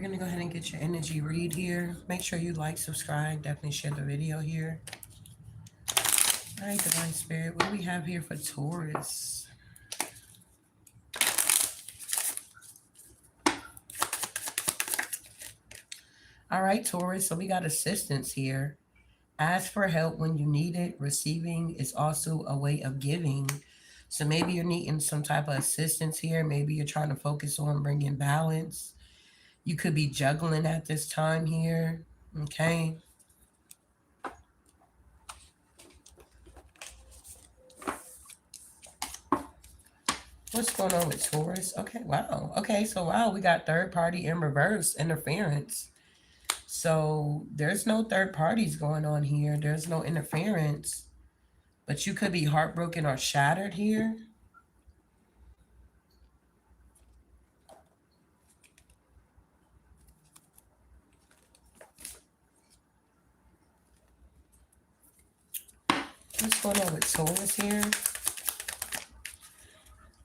We're going to go ahead and get your energy read here. Make sure you like, subscribe, definitely share the video here. All right, Divine Spirit, what do we have here for Taurus? All right, Taurus, so we got assistance here. Ask for help when you need it. Receiving is also a way of giving. So maybe you're needing some type of assistance here. Maybe you're trying to focus on bringing balance. You could be juggling at this time here. Okay. What's going on with Taurus? Okay, wow. Okay, so wow, we got third party in reverse interference. So there's no third parties going on here. There's no interference. But you could be heartbroken or shattered here. What's going on with Taurus here?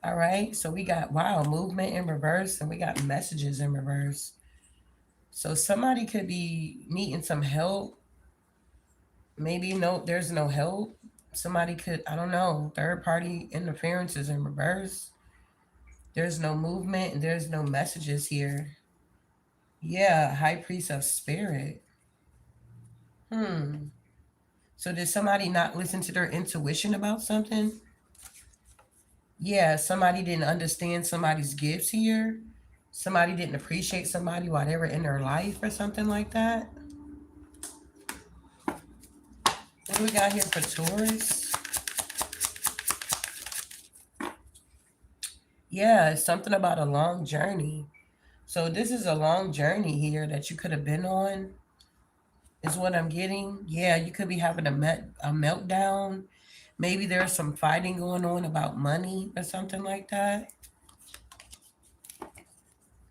All right, so we got, wow, movement in reverse, and we got messages in reverse. So somebody could be needing some help. Maybe no, there's no help. Somebody could, I don't know, third party interference is in reverse. There's no movement and there's no messages here. Yeah, High Priest of Spirit. So did somebody not listen to their intuition about something? Yeah, somebody didn't understand somebody's gifts here. Somebody didn't appreciate somebody while they were in their life or something like that. What do we got here for Taurus? Yeah, it's something about a long journey. So this is a long journey here that you could have been on, is what I'm getting. Yeah, you could be having a meltdown. Maybe there's some fighting going on about money or something like that.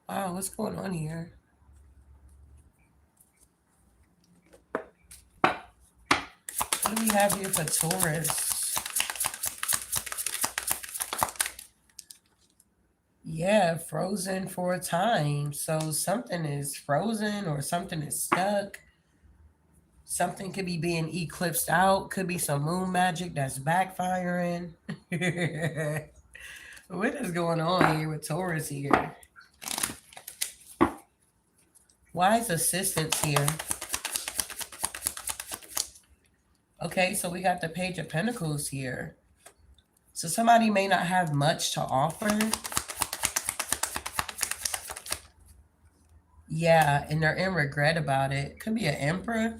Wow, what's going on here? What do we have here for Taurus? Yeah, frozen for a time. So something is frozen or something is stuck. Something could be being eclipsed out. Could be some moon magic that's backfiring. What is going on here with Taurus here? Why is assistance here? Okay, so we got the Page of Pentacles here. So somebody may not have much to offer. Yeah, and they're in regret about it. Could be an Emperor.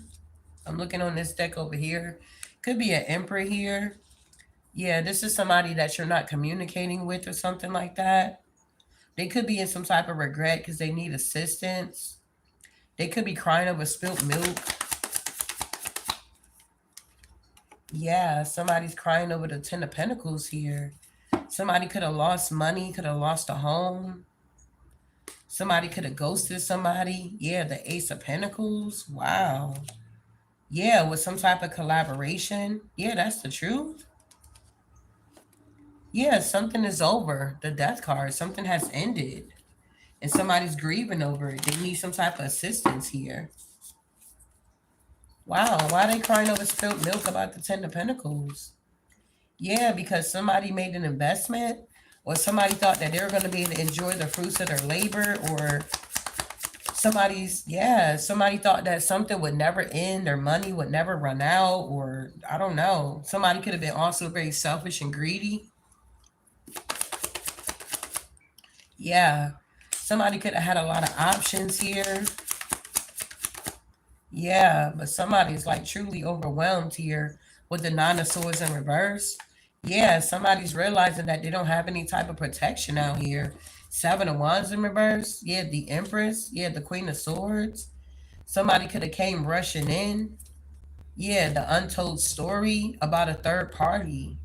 I'm looking on this deck over here. Could be an Emperor here. Yeah, this is somebody that you're not communicating with or something like that. They could be in some type of regret because they need assistance. They could be crying over spilt milk. Yeah, somebody's crying over the Ten of Pentacles here. Somebody could have lost money, could have lost a home. Somebody could have ghosted somebody. Yeah, the Ace of Pentacles. Wow. Yeah, with some type of collaboration. Yeah, that's the truth. Yeah, something is over. The Death card. Something has ended. And somebody's grieving over it. They need some type of assistance here. Wow, why are they crying over spilled milk about the Ten of Pentacles? Yeah, because somebody made an investment, or somebody thought that they were going to be able to enjoy the fruits of their labor, or somebody thought that something would never end, their money would never run out, or I don't know. Somebody could have been also very selfish and greedy. Yeah, somebody could have had a lot of options here. Yeah, but somebody's like truly overwhelmed here with the Nine of Swords in reverse. Yeah, somebody's realizing that they don't have any type of protection out here. Seven of Wands in reverse. Yeah, the Empress. Yeah, the Queen of Swords. Somebody could have came rushing in. Yeah, the untold story about a third party.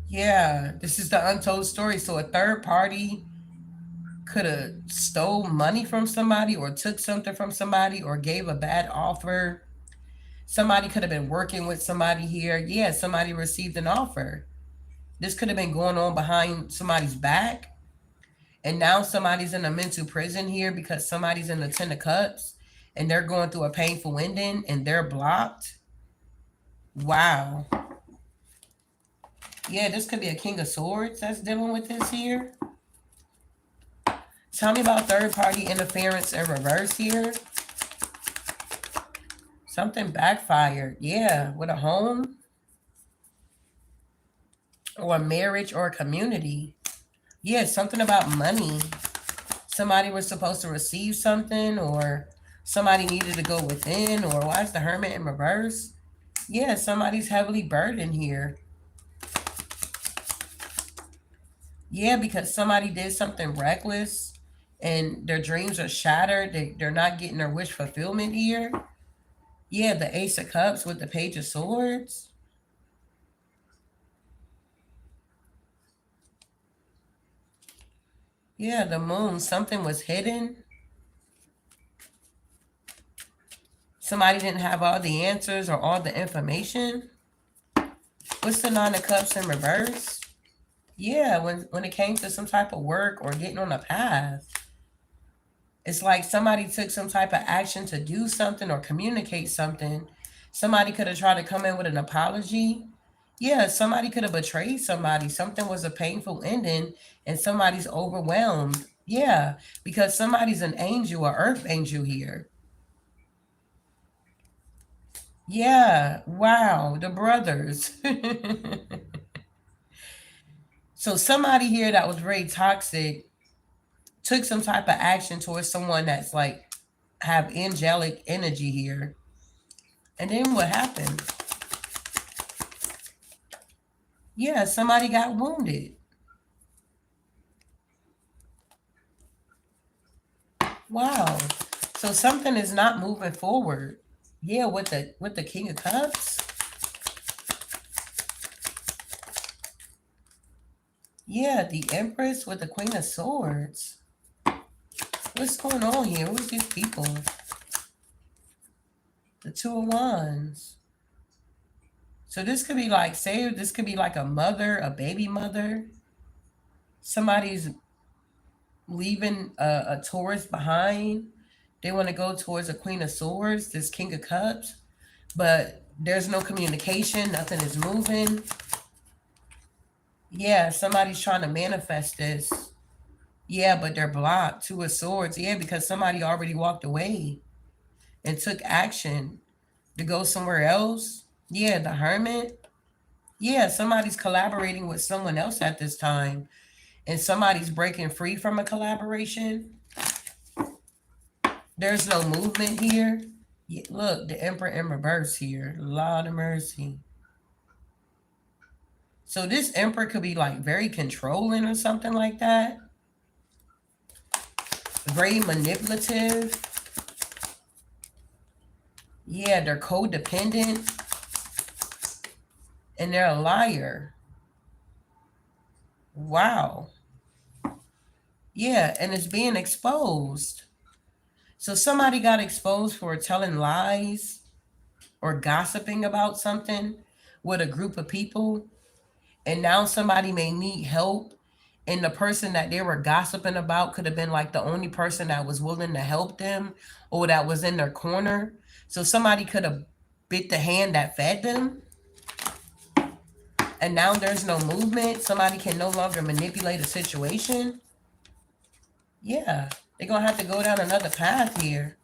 Yeah, this is the untold story. So a third party could have stole money from somebody or took something from somebody or gave a bad offer. Somebody could have been working with somebody here. Yeah, somebody received an offer. This could have been going on behind somebody's back. And now somebody's in a mental prison here because somebody's in the Ten of Cups and they're going through a painful ending and they're blocked. Wow. Yeah, this could be a King of Swords that's dealing with this here. Tell me about third party interference in reverse here. Something backfired. Yeah, with a home or a marriage or a community. Yeah, something about money. Somebody was supposed to receive something, or somebody needed to go within, or why is the Hermit in reverse? Yeah, somebody's heavily burdened here. Yeah, because somebody did something reckless and their dreams are shattered. They're not getting their wish fulfillment here. Yeah, the Ace of Cups with the Page of Swords. Yeah, the Moon. Something was hidden. Somebody didn't have all the answers or all the information. What's the Nine of Cups in reverse? Yeah, when it came to some type of work or getting on a path, it's like somebody took some type of action to do something or communicate something. Somebody could have tried to come in with an apology. Yeah, somebody could have betrayed somebody. Something was a painful ending and somebody's overwhelmed. Yeah, because somebody's an angel, or earth angel here. Yeah, wow, the brothers. So somebody here that was very toxic took some type of action towards someone that's like have angelic energy here. And then what happened? Yeah, somebody got wounded. Wow. So something is not moving forward. Yeah, with the King of Cups. Yeah, the Empress with the Queen of Swords. What's going on here? Who's these people? The Two of Wands. So this could be like, say, this could be like a mother, a baby mother. Somebody's leaving a Taurus behind. They want to go towards a Queen of Swords, this King of Cups, but there's no communication, nothing is moving. Yeah, somebody's trying to manifest this. Yeah, but they're blocked. Two of Swords. Yeah, because somebody already walked away and took action to go somewhere else. Yeah, the Hermit. Yeah, somebody's collaborating with someone else at this time, and somebody's breaking free from a collaboration. There's no movement here. Yeah, look, the Emperor in reverse here. Lord of mercy. So this Emperor could be like very controlling or something like that. Very manipulative. Yeah, they're codependent. And they're a liar. Wow. Yeah, and it's being exposed. So somebody got exposed for telling lies or gossiping about something with a group of people, and now somebody may need help, and the person that they were gossiping about could have been like the only person that was willing to help them or that was in their corner. So somebody could have bit the hand that fed them, and now there's no movement. Somebody can no longer manipulate a situation. Yeah, they're gonna have to go down another path here.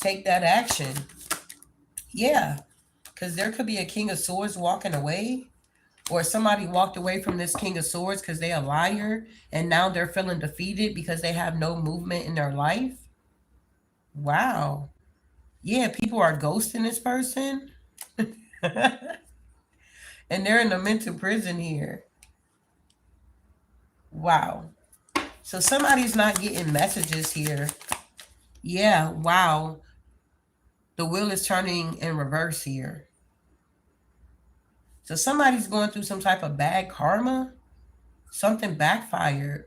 Take that action. Yeah, because there could be a King of Swords walking away, or somebody walked away from this King of Swords because they're a liar and now they're feeling defeated because they have no movement in their life. Wow. Yeah, people are ghosting this person. And they're in a mental prison here. Wow. So somebody's not getting messages here. Yeah, wow. The wheel is turning in reverse here. So somebody's going through some type of bad karma. Something backfired.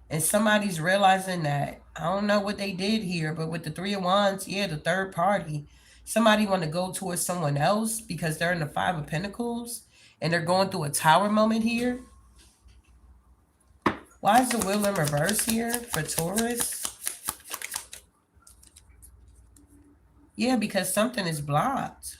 And somebody's realizing that I don't know what they did here, but with the Three of Wands, yeah, the third party, somebody want to go towards someone else because they're in the Five of Pentacles and they're going through a tower moment here. Why is the wheel in reverse here for Taurus? Yeah, because something is blocked.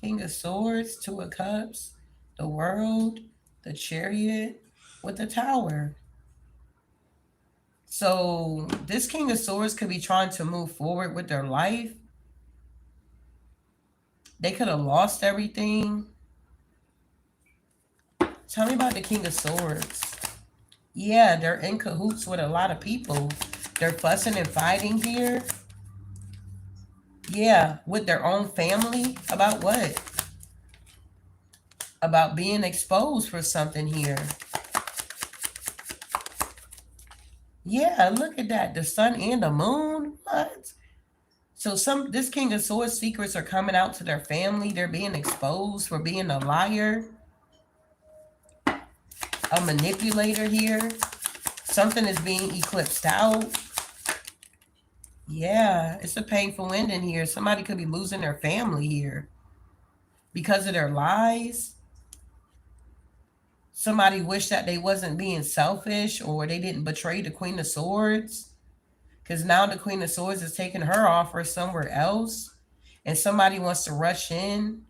King of Swords, Two of Cups, the World, the Chariot with the Tower. So this King of Swords could be trying to move forward with their life. They could have lost everything. Tell me about the King of Swords. Yeah, they're in cahoots with a lot of people. They're fussing and fighting here. Yeah, with their own family. About what? About being exposed for something here. Yeah, look at that. The sun and the moon. What? So this King of Swords secrets are coming out to their family. They're being exposed for being a liar, a manipulator here. Something is being eclipsed out. Yeah, it's a painful ending here. Somebody could be losing their family here because of their lies. Somebody wished that they wasn't being selfish or they didn't betray the Queen of Swords. Because now the Queen of Swords is taking her offer somewhere else. And somebody wants to rush in.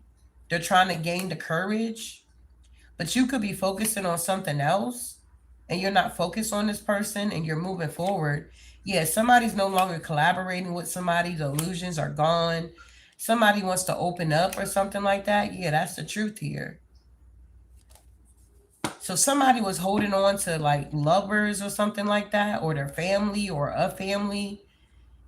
They're trying to gain the courage. But you could be focusing on something else. And you're not focused on this person and you're moving forward. Yeah, somebody's no longer collaborating with somebody. The illusions are gone. Somebody wants to open up or something like that. Yeah, that's the truth here. So somebody was holding on to like lovers or something like that, or their family or a family.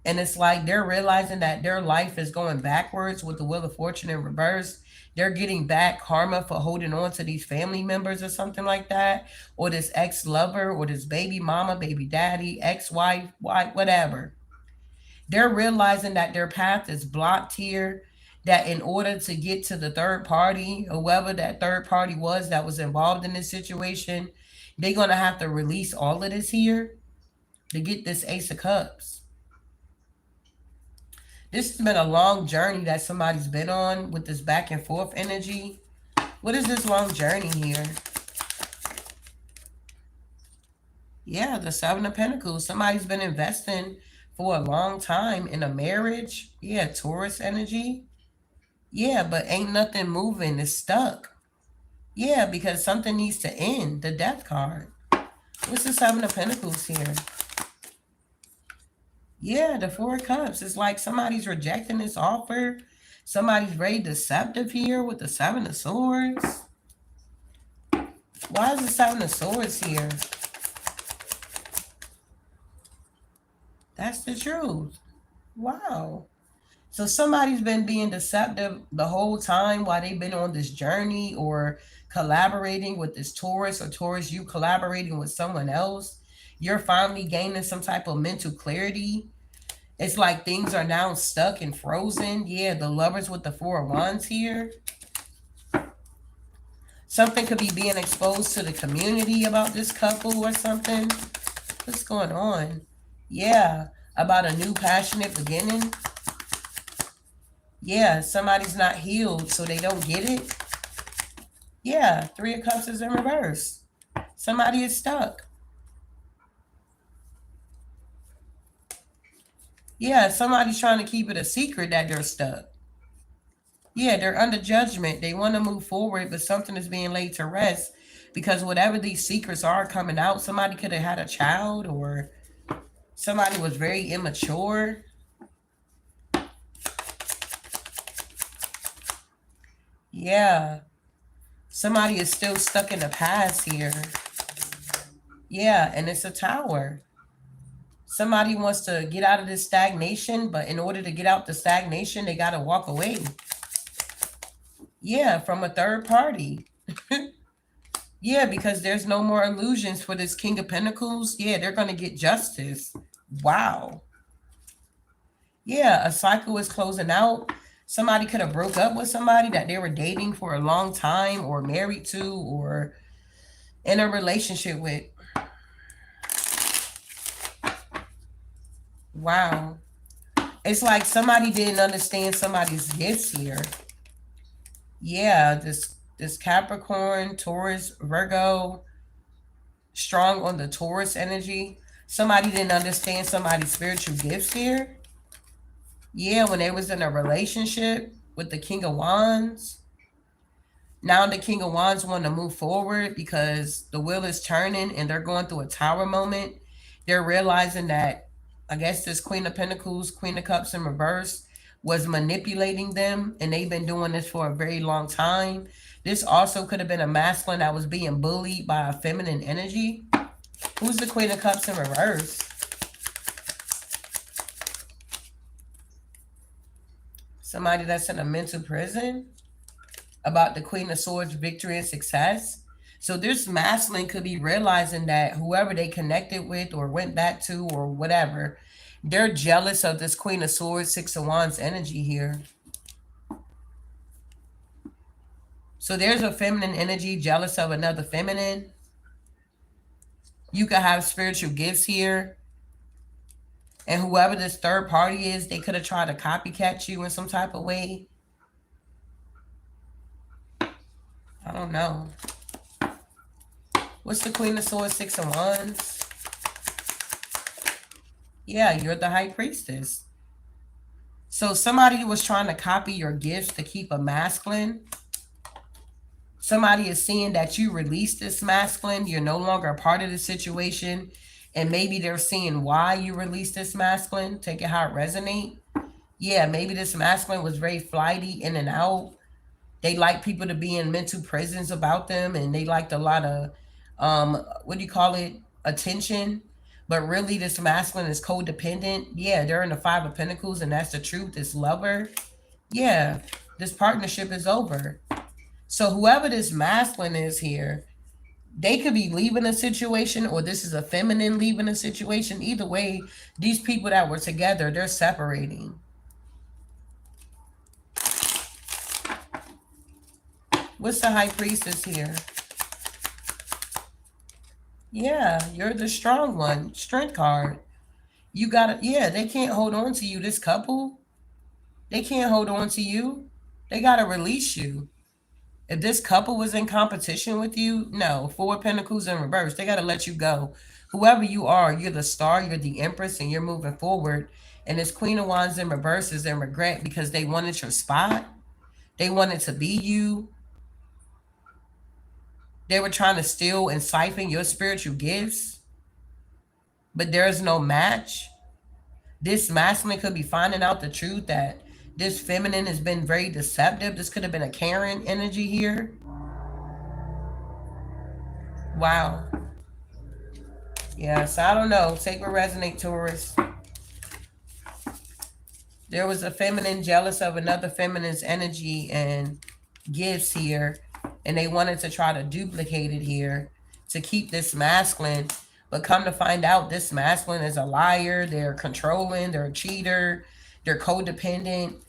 And it's like they're realizing that their life is going backwards with the Wheel of Fortune in reverse. They're getting back karma for holding on to these family members or something like that, or this ex lover, or this baby mama, baby daddy, ex wife, whatever. They're realizing that their path is blocked here, that in order to get to the third party, whoever that third party was that was involved in this situation, they're going to have to release all of this here to get this Ace of Cups. This has been a long journey that somebody's been on with this back and forth energy. What is this long journey here? Yeah, the Seven of Pentacles. Somebody's been investing for a long time in a marriage. Yeah, Taurus energy. Yeah, but ain't nothing moving. It's stuck. Yeah, because something needs to end. The Death card. What's the Seven of Pentacles here? Yeah, the Four of Cups. It's like somebody's rejecting this offer. Somebody's very deceptive here with the Seven of Swords. Why is the Seven of Swords here? That's the truth. Wow. So somebody's been being deceptive the whole time while they've been on this journey or collaborating with this Taurus, or Taurus, you collaborating with someone else. You're finally gaining some type of mental clarity. It's like things are now stuck and frozen. Yeah, the Lovers with the Four of Wands here. Something could be being exposed to the community about this couple or something. What's going on? Yeah, about a new passionate beginning. Yeah, somebody's not healed, so they don't get it. Yeah, Three of Cups is in reverse. Somebody is stuck. Yeah, somebody's trying to keep it a secret that they're stuck. Yeah, they're under judgment. They want to move forward, but something is being laid to rest because whatever these secrets are coming out, somebody could have had a child or somebody was very immature. Yeah, somebody is still stuck in the past here. Yeah, and it's a Tower. Somebody wants to get out of this stagnation, but in order to get out the stagnation, they got to walk away. Yeah, from a third party. Yeah, because there's no more illusions for this King of Pentacles. Yeah, they're going to get justice. Wow. Yeah, a cycle is closing out. Somebody could have broke up with somebody that they were dating for a long time or married to or in a relationship with. Wow. It's like somebody didn't understand somebody's gifts here. Yeah, This Capricorn, Taurus, Virgo, strong on the Taurus energy. Somebody didn't understand somebody's spiritual gifts here. Yeah, when they was in a relationship with the King of Wands. Now the King of Wands want to move forward because the wheel is turning and they're going through a tower moment. They're realizing that, I guess, this Queen of Pentacles, Queen of Cups in reverse was manipulating them, and they've been doing this for a very long time. This also could have been a masculine that was being bullied by a feminine energy. Who's the Queen of Cups in reverse? Somebody that's in a mental prison. About the Queen of Swords, victory and success. So this masculine could be realizing that whoever they connected with or went back to or whatever, they're jealous of this Queen of Swords, Six of Wands energy here. So there's a feminine energy jealous of another feminine. You could have spiritual gifts here. And whoever this third party is, they could have tried to copycat you in some type of way. I don't know. What's the Queen of Swords, Six of Wands? Yeah, you're the High Priestess. So somebody was trying to copy your gifts to keep a masculine. Somebody is seeing that you release this masculine. You're no longer a part of the situation. And maybe they're seeing why you released this masculine. Take it how it resonates. Yeah, maybe this masculine was very flighty, in and out. They like people to be in mental prisons about them, and they liked a lot of, what do you call it, attention. But really, this masculine is codependent. Yeah, they're in the Five of Pentacles, and that's the truth. This lover, yeah, this partnership is over. So whoever this masculine is here, they could be leaving a situation, or this is a feminine leaving a situation. Either way, these people that were together, they're separating. What's the High Priestess here? Yeah, you're the strong one. Strength card. You gotta, yeah, they can't hold on to you. This couple, they can't hold on to you. They gotta release you. If this couple was in competition with you, no. Four of Pentacles in reverse. They gotta let you go. Whoever you are, you're the star, you're the Empress, and you're moving forward. And this Queen of Wands in reverse is in regret because they wanted your spot. They wanted to be you. They were trying to steal and siphon your spiritual gifts, but there's no match. This masculine could be finding out the truth that this feminine has been very deceptive. This could have been a Karen energy here. Wow. Yeah, so I don't know. Take what resonate, Taurus. There was a feminine jealous of another feminine's energy and gifts here, and they wanted to try to duplicate it here to keep this masculine. But come to find out, this masculine is a liar. They're controlling. They're a cheater. They're codependent.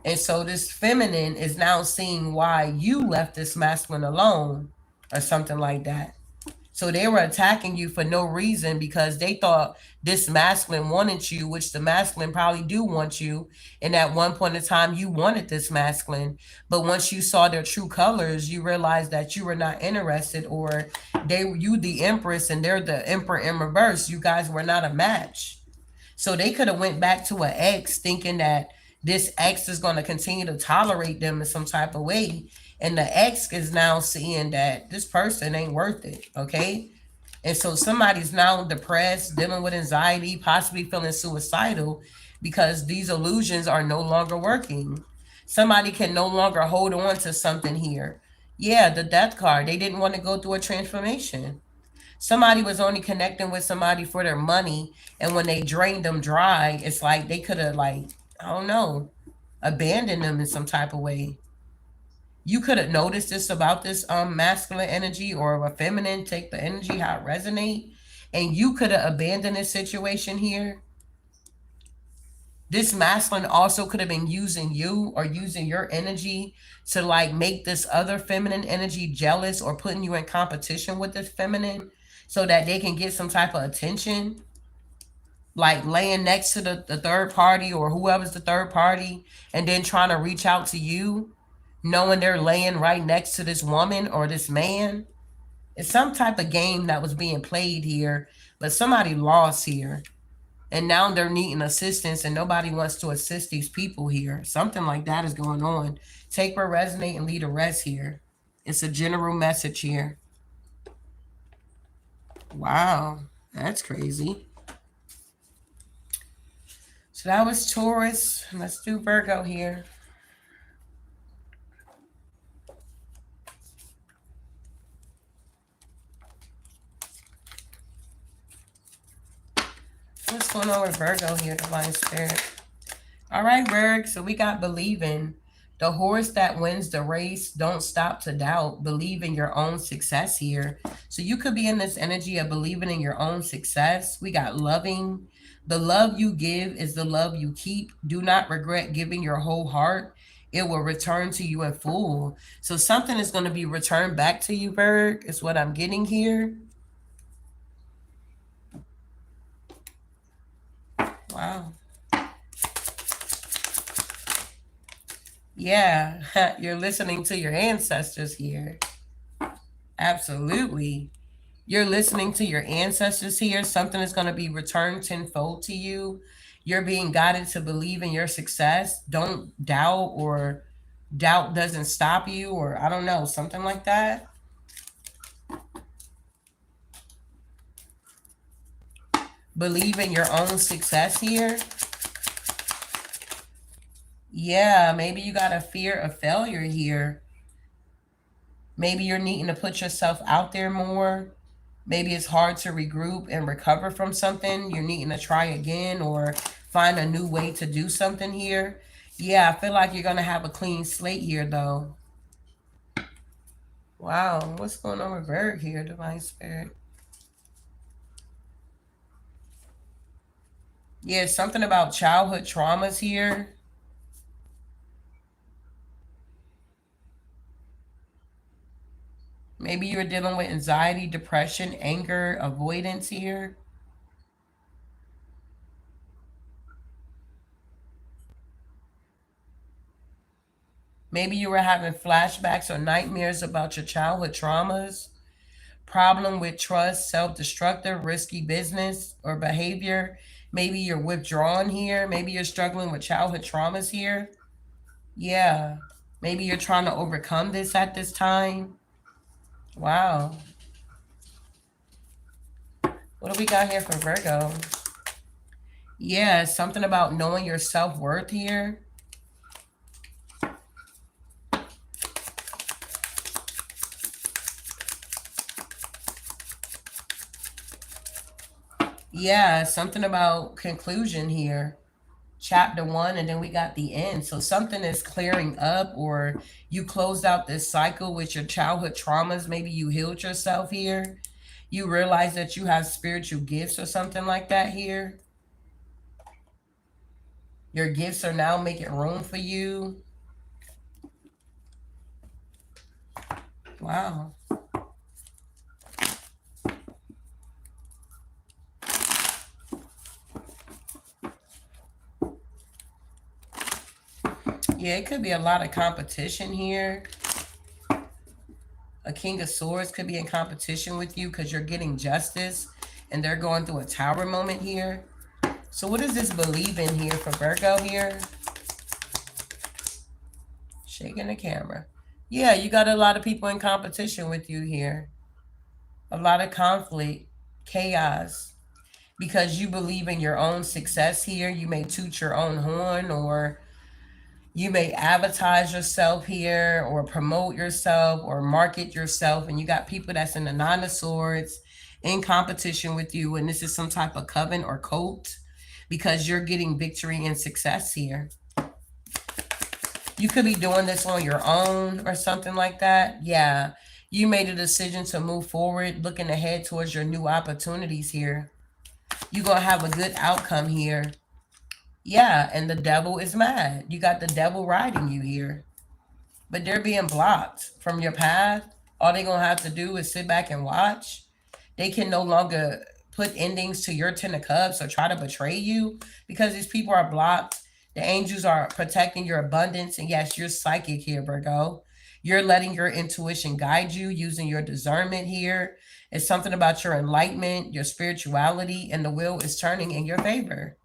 And so this feminine is now seeing why you left this masculine alone or something like that. So they were attacking you for no reason because they thought this masculine wanted you, which the masculine probably do want you. And at one point in time, you wanted this masculine. But once you saw their true colors, you realized that you were not interested, or you the Empress and they're the Emperor in reverse. You guys were not a match. So they could have went back to an ex thinking that this ex is going to continue to tolerate them in some type of way. And the ex is now seeing that this person ain't worth it, okay? And so somebody's now depressed, dealing with anxiety, possibly feeling suicidal because these illusions are no longer working. Somebody can no longer hold on to something here. Yeah, the Death card. They didn't want to go through a transformation. Somebody was only connecting with somebody for their money, and when they drained them dry, it's like they could have, like, I don't know, abandoned them in some type of way. You could have noticed this about this masculine energy or a feminine. Take the energy, how it resonate, and you could have abandoned this situation here. This masculine also could have been using you or using your energy to like make this other feminine energy jealous or putting you in competition with this feminine so that they can get some type of attention, like laying next to the third party or whoever's the third party and then trying to reach out to you knowing they're laying right next to this woman or this man. It's some type of game that was being played here, but somebody lost here. And now they're needing assistance and nobody wants to assist these people here. Something like that is going on. Take what resonate and leave the rest here. It's a general message here. Wow, that's crazy. So that was Taurus. Let's do Virgo here. What's going on with Virgo here, Divine Spirit? All right, Virg. So we got believing. The horse that wins the race, don't stop to doubt. Believe in your own success here. So you could be in this energy of believing in your own success. We got loving. The love you give is the love you keep. Do not regret giving your whole heart. It will return to you in full. So something is going to be returned back to you, Virg, is what I'm getting here. Wow. Yeah, you're listening to your ancestors here. Absolutely. You're listening to your ancestors here. Something is going to be returned tenfold to you. You're being guided to believe in your success. Don't doubt, or doubt doesn't stop you, or I don't know, something like that. Believe in your own success here. Yeah, maybe you got a fear of failure here. Maybe you're needing to put yourself out there more. Maybe it's hard to regroup and recover from something. You're needing to try again or find a new way to do something here. Yeah, I feel like you're going to have a clean slate here, though. Wow, what's going on with Virg here, Divine Spirit? Yeah, something about childhood traumas here. Maybe you're dealing with anxiety, depression, anger, avoidance here. Maybe you were having flashbacks or nightmares about your childhood traumas. Problem with trust, self destructive, risky business or behavior. Maybe you're withdrawn here. Maybe you're struggling with childhood traumas here. Yeah. Maybe you're trying to overcome this at this time. Wow. What do we got here for Virgo? Yeah, something about knowing your self worth here. Yeah, something about conclusion here. Chapter one, and then we got the end. So something is clearing up, or you closed out this cycle with your childhood traumas. Maybe you healed yourself here. You realize that you have spiritual gifts or something like that here. Your gifts are now making room for you. Wow. Yeah, it could be a lot of competition here. A King of Swords could be in competition with you because you're getting justice and they're going through a tower moment here. So what does this believe in here for Virgo here? Shaking the camera. Yeah, you got a lot of people in competition with you here. A lot of conflict, chaos. Because you believe in your own success here, you may toot your own horn, or you may advertise yourself here or promote yourself or market yourself, and you got people that's in the Nine of Swords in competition with you, and this is some type of coven or cult because you're getting victory and success here. You could be doing this on your own or something like that. Yeah, you made a decision to move forward, looking ahead towards your new opportunities here. You're gonna have a good outcome here. Yeah, and the devil is mad. You got the devil riding you here. But they're being blocked from your path. All they're gonna have to do is sit back and watch. They can no longer put endings to your Ten of Cups or try to betray you because these people are blocked. The angels are protecting your abundance. And yes, you're psychic here, Virgo. You're letting your intuition guide you using your discernment here. It's something about your enlightenment, your spirituality, and the wheel is turning in your favor.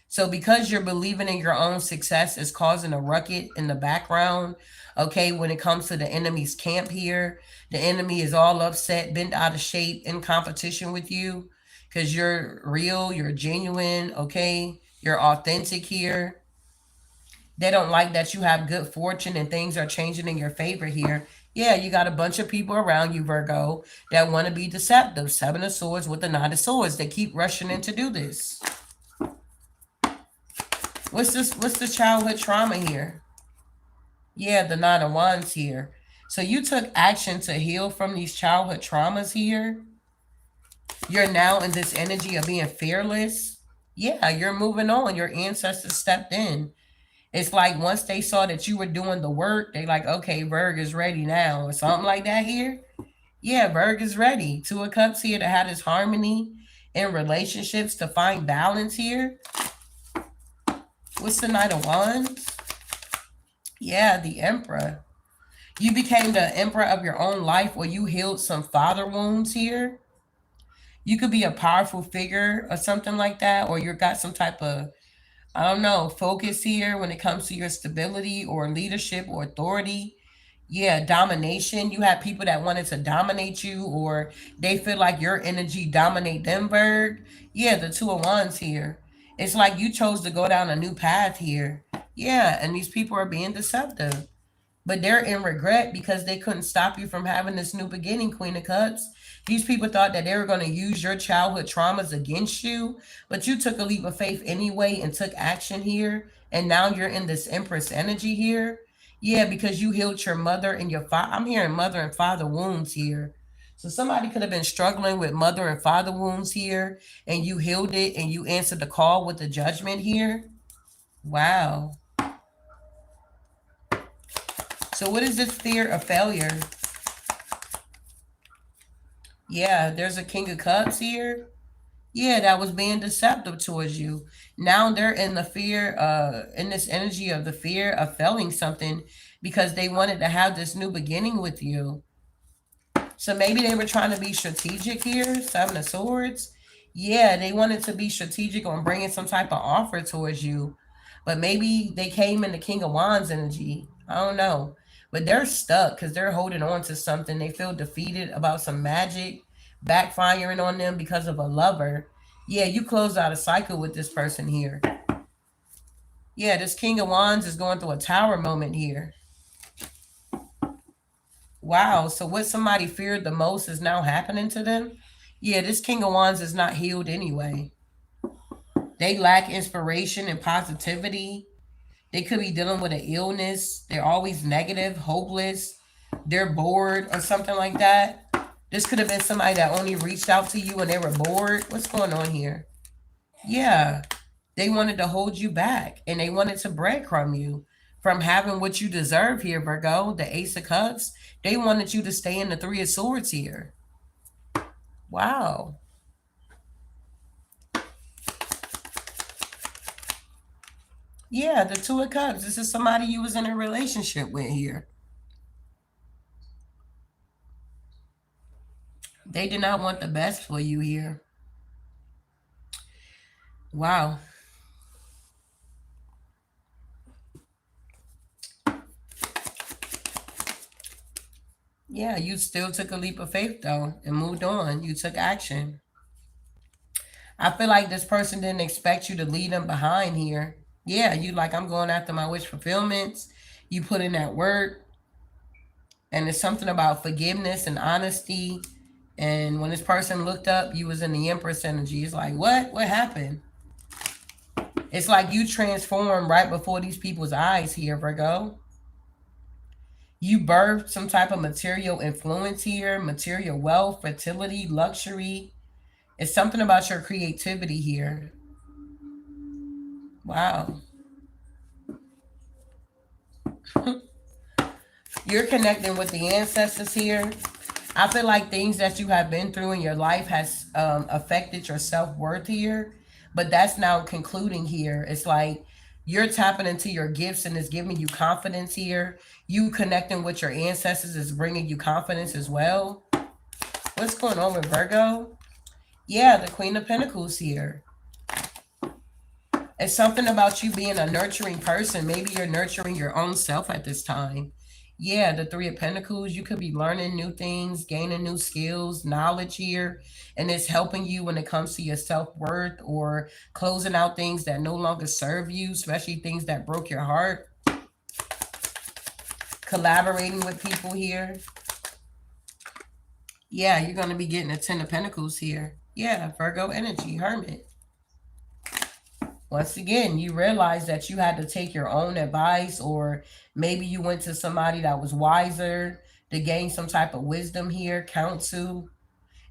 So because you're believing in your own success is causing a ruckus in the background, okay, when it comes to the enemy's camp here, the enemy is all upset, bent out of shape, in competition with you because you're real, you're genuine, okay, you're authentic here. They don't like that you have good fortune and things are changing in your favor here. Yeah, you got a bunch of people around you, Virgo, that want to be deceptive. Seven of Swords with the Knight of Swords. They keep rushing in to do this. What's this? What's the childhood trauma here? Yeah, the Nine of Wands here. So you took action to heal from these childhood traumas here. You're now in this energy of being fearless. Yeah, you're moving on. Your ancestors stepped in. It's like once they saw that you were doing the work, they like, okay, Virg is ready now, or something like that here. Yeah, Virg is ready. Two of Cups here to have this harmony in relationships, to find balance here. What's the Knight of Wands? Yeah, the Emperor. You became the emperor of your own life, or you healed some father wounds here. You could be a powerful figure or something like that, or you got some type of, I don't know, focus here when it comes to your stability or leadership or authority. Yeah, domination. You have people that wanted to dominate you, or they feel like your energy dominate them, Berg. Yeah, the Two of Wands here. It's like you chose to go down a new path here. Yeah, and these people are being deceptive. But they're in regret because they couldn't stop you from having this new beginning, Queen of Cups. These people thought that they were going to use your childhood traumas against you, but you took a leap of faith anyway and took action here. And now you're in this Empress energy here. Yeah, because you healed your mother and your father. I'm hearing mother and father wounds here. So somebody could have been struggling with mother and father wounds here, and you healed it and you answered the call with the judgment here. Wow. So what is this fear of failure? Yeah, there's a King of Cups here. Yeah, that was being deceptive towards you. Now they're in the fear, in this energy of the fear of failing something because they wanted to have this new beginning with you. So maybe they were trying to be strategic here, Seven of Swords. Yeah, they wanted to be strategic on bringing some type of offer towards you. But maybe they came in the King of Wands energy. I don't know. But they're stuck because they're holding on to something. They feel defeated about some magic backfiring on them because of a lover. Yeah, you closed out a cycle with this person here. Yeah, this King of Wands is going through a tower moment here. Wow, so what somebody feared the most is now happening to them? Yeah, this King of Wands is not healed anyway. They lack inspiration and positivity. They could be dealing with an illness. They're always negative, hopeless. They're bored or something like that. This could have been somebody that only reached out to you when they were bored. What's going on here? Yeah, they wanted to hold you back and they wanted to breadcrumb you from having what you deserve here, Virgo, the Ace of Cups. They wanted you to stay in the Three of Swords here. Wow. Yeah, the Two of Cups. This is somebody you was in a relationship with here. They did not want the best for you here. Wow. Yeah, you still took a leap of faith though and moved on. You took action. I feel like this person didn't expect you to leave them behind here. Yeah, you like, I'm going after my wish fulfillments. You put in that work, and it's something about forgiveness and honesty. And when this person looked up, you was in the Empress energy. It's like, what? What happened? It's like you transformed right before these people's eyes here, Virgo. You birthed some type of material influence here, material wealth, fertility, luxury. It's something about your creativity here. Wow. You're connecting with the ancestors here. I feel like things that you have been through in your life has affected your self worth here, but that's now concluding here. It's like You're tapping into your gifts and it's giving you confidence here. You connecting with your ancestors is bringing you confidence as well. What's going on with Virgo? Yeah, the Queen of Pentacles here. It's something about you being a nurturing person. Maybe you're nurturing your own self at this time. Yeah, the Three of Pentacles, you could be learning new things, gaining new skills, knowledge here, and it's helping you when it comes to your self worth or closing out things that no longer serve you, especially things that broke your heart. Collaborating with people here. Yeah, you're going to be getting a Ten of Pentacles here. Yeah, Virgo energy, Hermit. Once again, you realize that you had to take your own advice, or maybe you went to somebody that was wiser to gain some type of wisdom here, counsel,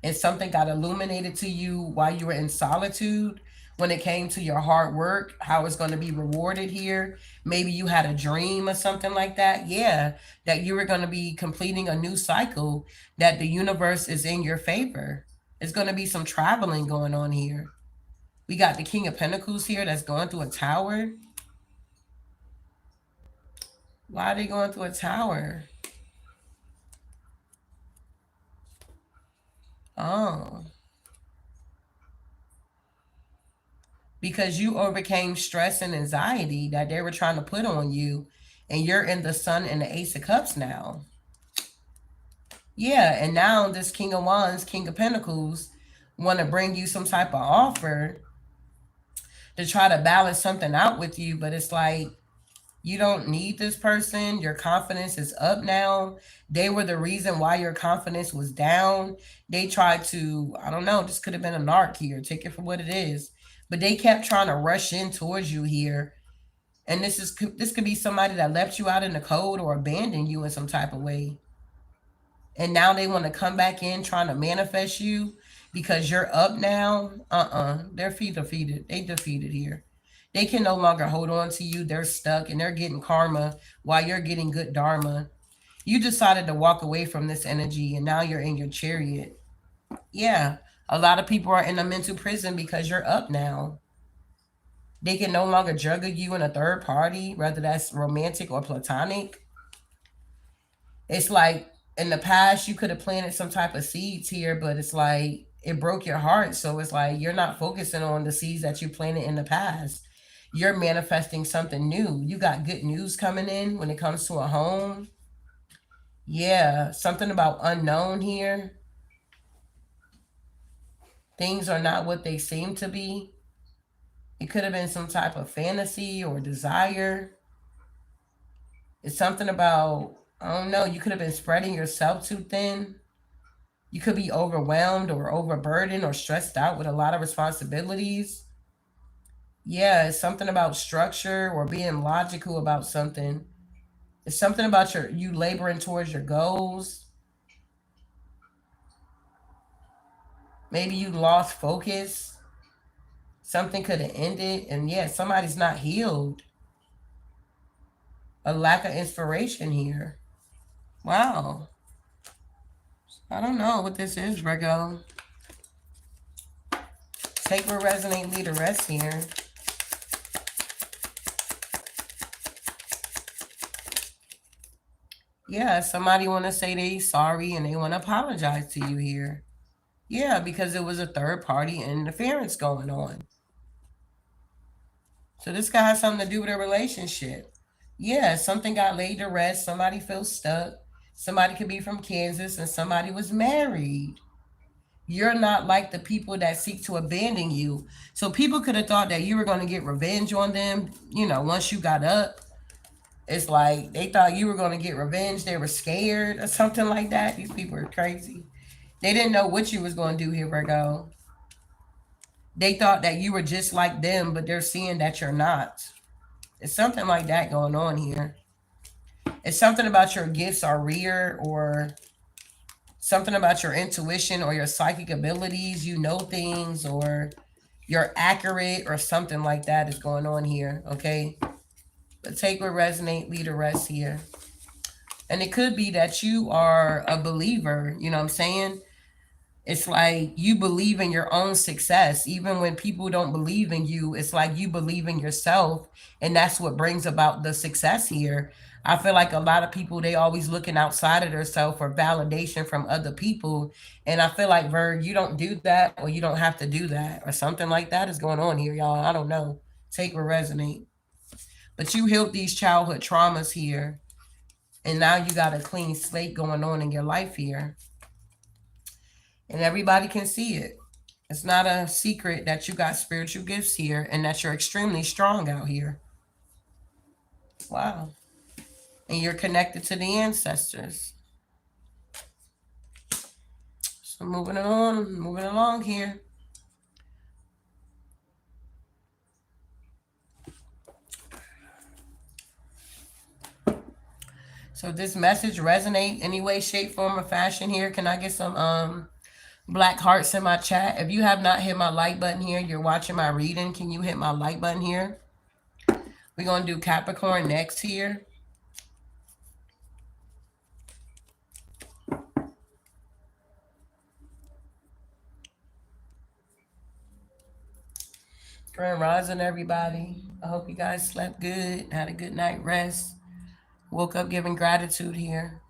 and something got illuminated to you while you were in solitude when it came to your hard work, how it's going to be rewarded here. Maybe you had a dream or something like that. Yeah, that you were going to be completing a new cycle, that the universe is in your favor. It's going to be some traveling going on here. We got the King of Pentacles here that's going through a tower. Why are they going through a tower? Oh. Because you overcame stress and anxiety that they were trying to put on you, and you're in the Sun and the Ace of Cups now. Yeah, and now this King of Wands, King of Pentacles, want to bring you some type of offer to try to balance something out with you, but it's like, you don't need this person. Your confidence is up now. They were the reason why your confidence was down. They tried to, I don't know, this could have been a narc here. Take it for what it is. But they kept trying to rush in towards you here. And this could be somebody that left you out in the cold or abandoned you in some type of way. And now they want to come back in trying to manifest you because you're up now. They're defeated. They defeated here. They can no longer hold on to you. They're stuck and they're getting karma while you're getting good dharma. You decided to walk away from this energy and now you're in your chariot. Yeah, a lot of people are in a mental prison because you're up now. They can no longer juggle you in a third party, whether that's romantic or platonic. It's like in the past you could have planted some type of seeds here, but it's like it broke your heart. So it's like you're not focusing on the seeds that you planted in the past. You're manifesting something new. You got good news coming in when it comes to a home. Yeah, something about unknown here. Things are not what they seem to be. It could have been some type of fantasy or desire. It's something about, I don't know, you could have been spreading yourself too thin. You could be overwhelmed or overburdened or stressed out with a lot of responsibilities. Yeah, it's something about structure or being logical about something. It's something about you laboring towards your goals. Maybe you lost focus. Something could have ended, and yeah, somebody's not healed. A lack of inspiration here. Wow. I don't know what this is, Virgo. Take what resonate, leave the rest here. Yeah, somebody want to say they sorry and they want to apologize to you here. Yeah, because it was a third party interference going on. So this guy has something to do with a relationship. Yeah, something got laid to rest. Somebody feels stuck. Somebody could be from Kansas and somebody was married. You're not like the people that seek to abandon you. So people could have thought that you were going to get revenge on them, once you got up. It's like they thought you were going to get revenge. They were scared or something like that. These people are crazy. They didn't know what you was going to do here, Virgo. They thought that you were just like them, but they're seeing that you're not. It's something like that going on here. It's something about your gifts are rare, or something about your intuition or your psychic abilities. You know things, or you're accurate, or something like that is going on here, okay? But take what resonate, leave the rest here. And it could be that you are a believer, you know what I'm saying? It's like you believe in your own success. Even when people don't believe in you, it's like you believe in yourself. And that's what brings about the success here. I feel like a lot of people, they always looking outside of themselves for validation from other people. And I feel like, Virg, you don't do that, or you don't have to do that, or something like that is going on here, y'all. I don't know. Take or resonate. But you healed these childhood traumas here. And now you got a clean slate going on in your life here. And everybody can see it. It's not a secret that you got spiritual gifts here and that you're extremely strong out here. Wow. And you're connected to the ancestors. So moving along here. So this message resonate any way, shape, form, or fashion here. Can I get some black hearts in my chat? If you have not hit my like button here, you're watching my reading. Can you hit my like button here? We're gonna do Capricorn next here. Grand rising, everybody. I hope you guys slept good, had a good night rest. Woke up giving gratitude here.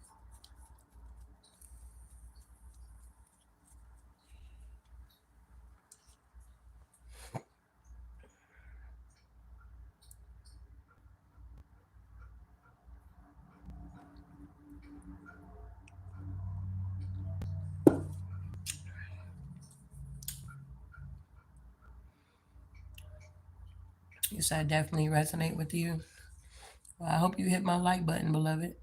Yes, I definitely resonate with you. Well, I hope you hit my like button, beloved.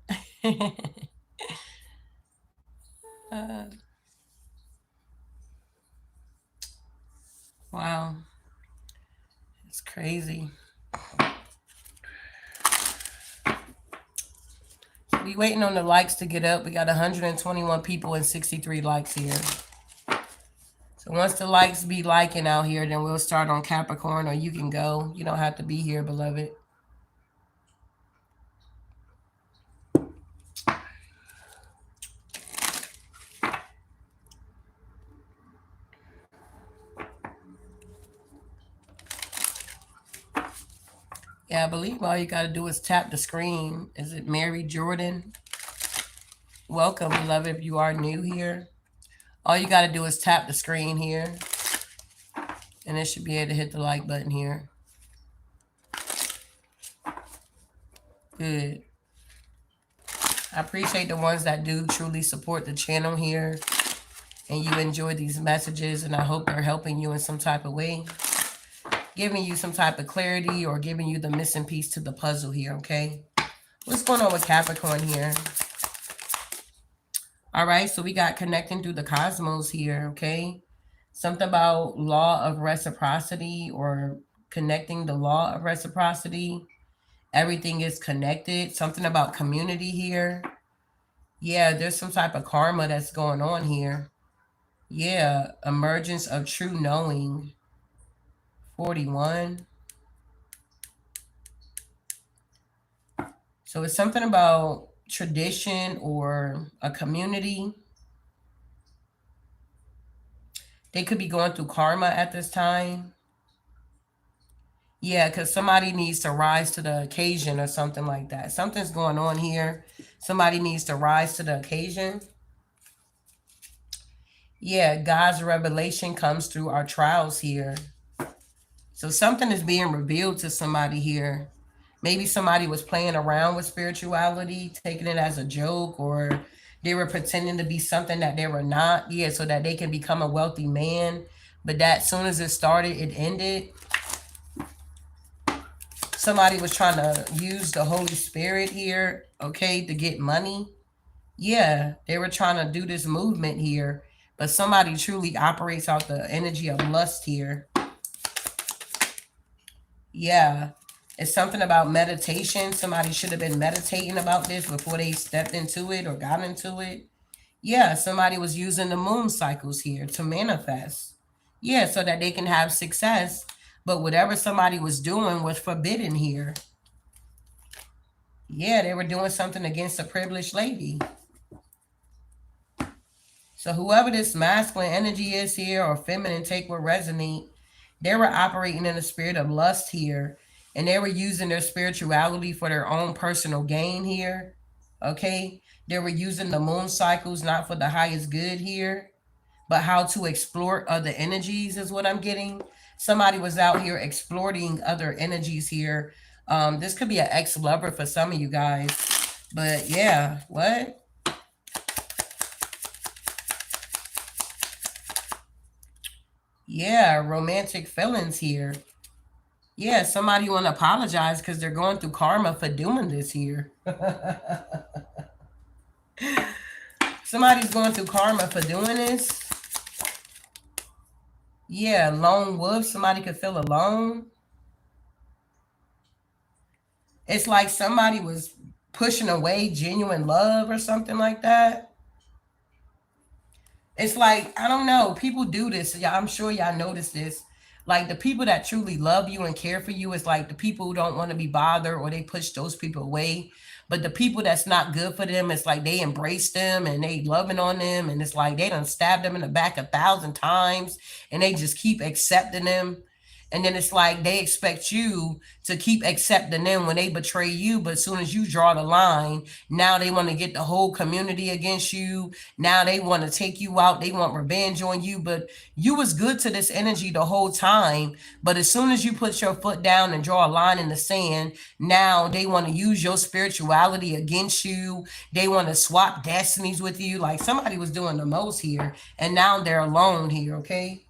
uh, wow, it's crazy. We waiting on the likes to get up. We got 121 people and 63 likes here. So once the likes be liking out here, then we'll start on Capricorn, or you can go. You don't have to be here, beloved. Yeah, I believe all you got to do is tap the screen. Is it Mary Jordan? Welcome, beloved, if you are new here. All you got to do is tap the screen here. And it should be able to hit the like button here. Good. I appreciate the ones that do truly support the channel here. And you enjoy these messages. And I hope they're helping you in some type of way. Giving you some type of clarity, or giving you the missing piece to the puzzle here, okay? What's going on with Capricorn here? All right, so we got connecting through the cosmos here, okay? Something about law of reciprocity, or connecting the law of reciprocity. Everything is connected. Something about community here. Yeah, there's some type of karma that's going on here. Yeah, emergence of true knowing. 41. So it's something about tradition or a community. They could be going through karma at this time. Yeah, because somebody needs to rise to the occasion or something like that. Something's going on here. Somebody needs to rise to the occasion. Yeah, God's revelation comes through our trials here. So something is being revealed to somebody here. Maybe somebody was playing around with spirituality, taking it as a joke, or they were pretending to be something that they were not. Yeah, so that they can become a wealthy man. But that soon as it started, it ended. Somebody was trying to use the Holy Spirit here, okay, to get money. Yeah, they were trying to do this movement here. But somebody truly operates out the energy of lust here. Yeah. It's something about meditation. Somebody should have been meditating about this before they stepped into it or got into it. Yeah, somebody was using the moon cycles here to manifest. Yeah, so that they can have success. But whatever somebody was doing was forbidden here. Yeah, they were doing something against a privileged lady. So whoever this masculine energy is here or feminine, take what resonate, they were operating in a spirit of lust here, and they were using their spirituality for their own personal gain here. Okay? They were using the moon cycles not for the highest good here, but how to explore other energies is what I'm getting. Somebody was out here exploiting other energies here. This could be an ex-lover for some of you guys. But yeah, what? Yeah, romantic feelings here. Yeah, somebody want to apologize because they're going through karma for doing this here. Somebody's going through karma for doing this. Yeah, lone wolf. Somebody could feel alone. It's like somebody was pushing away genuine love or something like that. It's like, I don't know, people do this. Yeah, I'm sure y'all notice this. Like the people that truly love you and care for you is like the people who don't want to be bothered, or they push those people away. But the people that's not good for them, it's like they embrace them and they loving on them, and it's like they done stabbed them in the back 1,000 times and they just keep accepting them. And then it's like they expect you to keep accepting them when they betray you. But as soon as you draw the line, now they want to get the whole community against you. Now they want to take you out. They want revenge on you. But you was good to this energy the whole time. But as soon as you put your foot down and draw a line in the sand, now they want to use your spirituality against you. They want to swap destinies with you. Like somebody was doing the most here. And now they're alone here, okay?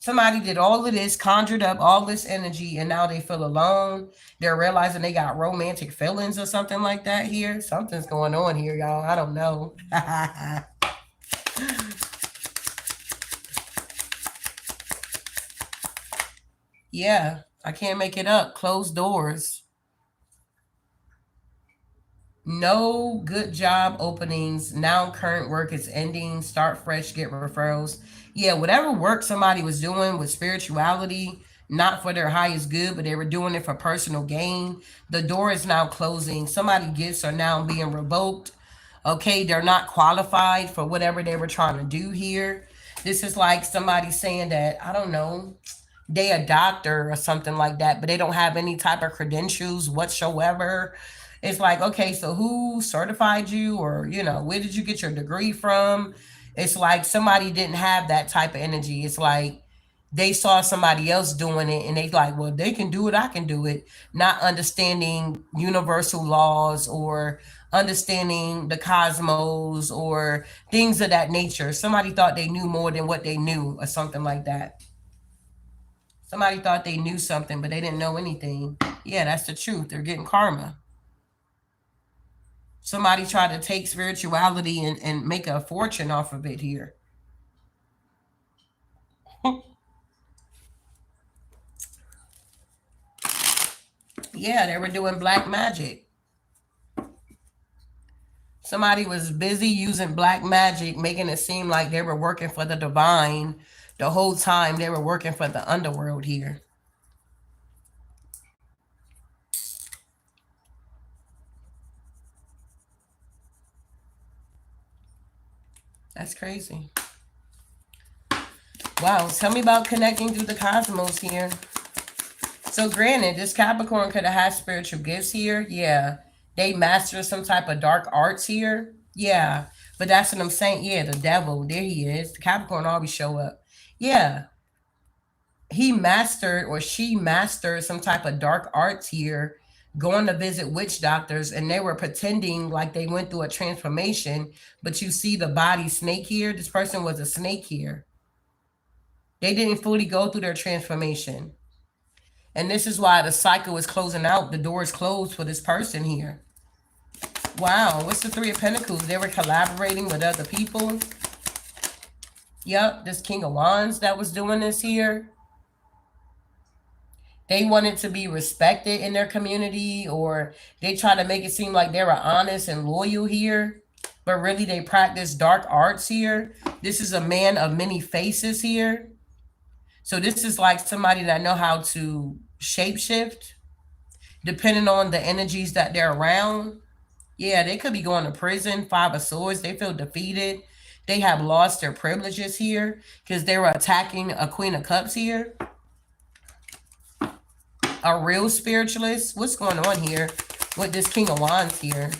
Somebody did all of this, conjured up all this energy, and now they feel alone. They're realizing they got romantic feelings or something like that here. Something's going on here, y'all. I don't know. Yeah, I can't make it up. Closed doors. No good job openings. Now current work is ending. Start fresh, get referrals. Yeah, whatever work somebody was doing with spirituality, not for their highest good, but they were doing it for personal gain. The door is now closing. Somebody gifts are now being revoked. Okay, they're not qualified for whatever they were trying to do here. This is like somebody saying that, I don't know, they a doctor or something like that, but they don't have any type of credentials whatsoever. It's like, okay, so who certified you, or where did you get your degree from? It's like somebody didn't have that type of energy. It's like they saw somebody else doing it and they like, well, they can do it, I can do it. Not understanding universal laws or understanding the cosmos or things of that nature. Somebody thought they knew more than what they knew or something like that. Somebody thought they knew something, but they didn't know anything. Yeah, that's the truth. They're getting karma. Somebody tried to take spirituality and make a fortune off of it here. Yeah, they were doing black magic. Somebody was busy using black magic, making it seem like they were working for the divine. The whole time they were working for the underworld here. That's crazy. Wow, tell me about connecting through the cosmos here. So granted, this Capricorn could have had spiritual gifts here. Yeah. They master some type of dark arts here. Yeah. But that's what I'm saying. Yeah, the devil. There he is. The Capricorn always show up. Yeah. He mastered, or she mastered, some type of dark arts here, going to visit witch doctors, and they were pretending like they went through a transformation. But you see the body snake here. This person was a snake here. They didn't fully go through their transformation. And this is why the cycle is closing out. The door is closed for this person here. Wow, what's the Three of Pentacles? They were collaborating with other people. Yep, this King of Wands that was doing this here. They wanted to be respected in their community, or they try to make it seem like they were honest and loyal here. But really they practice dark arts here. This is a man of many faces here. So this is like somebody that know how to shapeshift depending on the energies that they're around. Yeah, they could be going to prison, Five of Swords. They feel defeated. They have lost their privileges here because they were attacking a Queen of Cups here. A real spiritualist. What's going on here with this King of Wands here?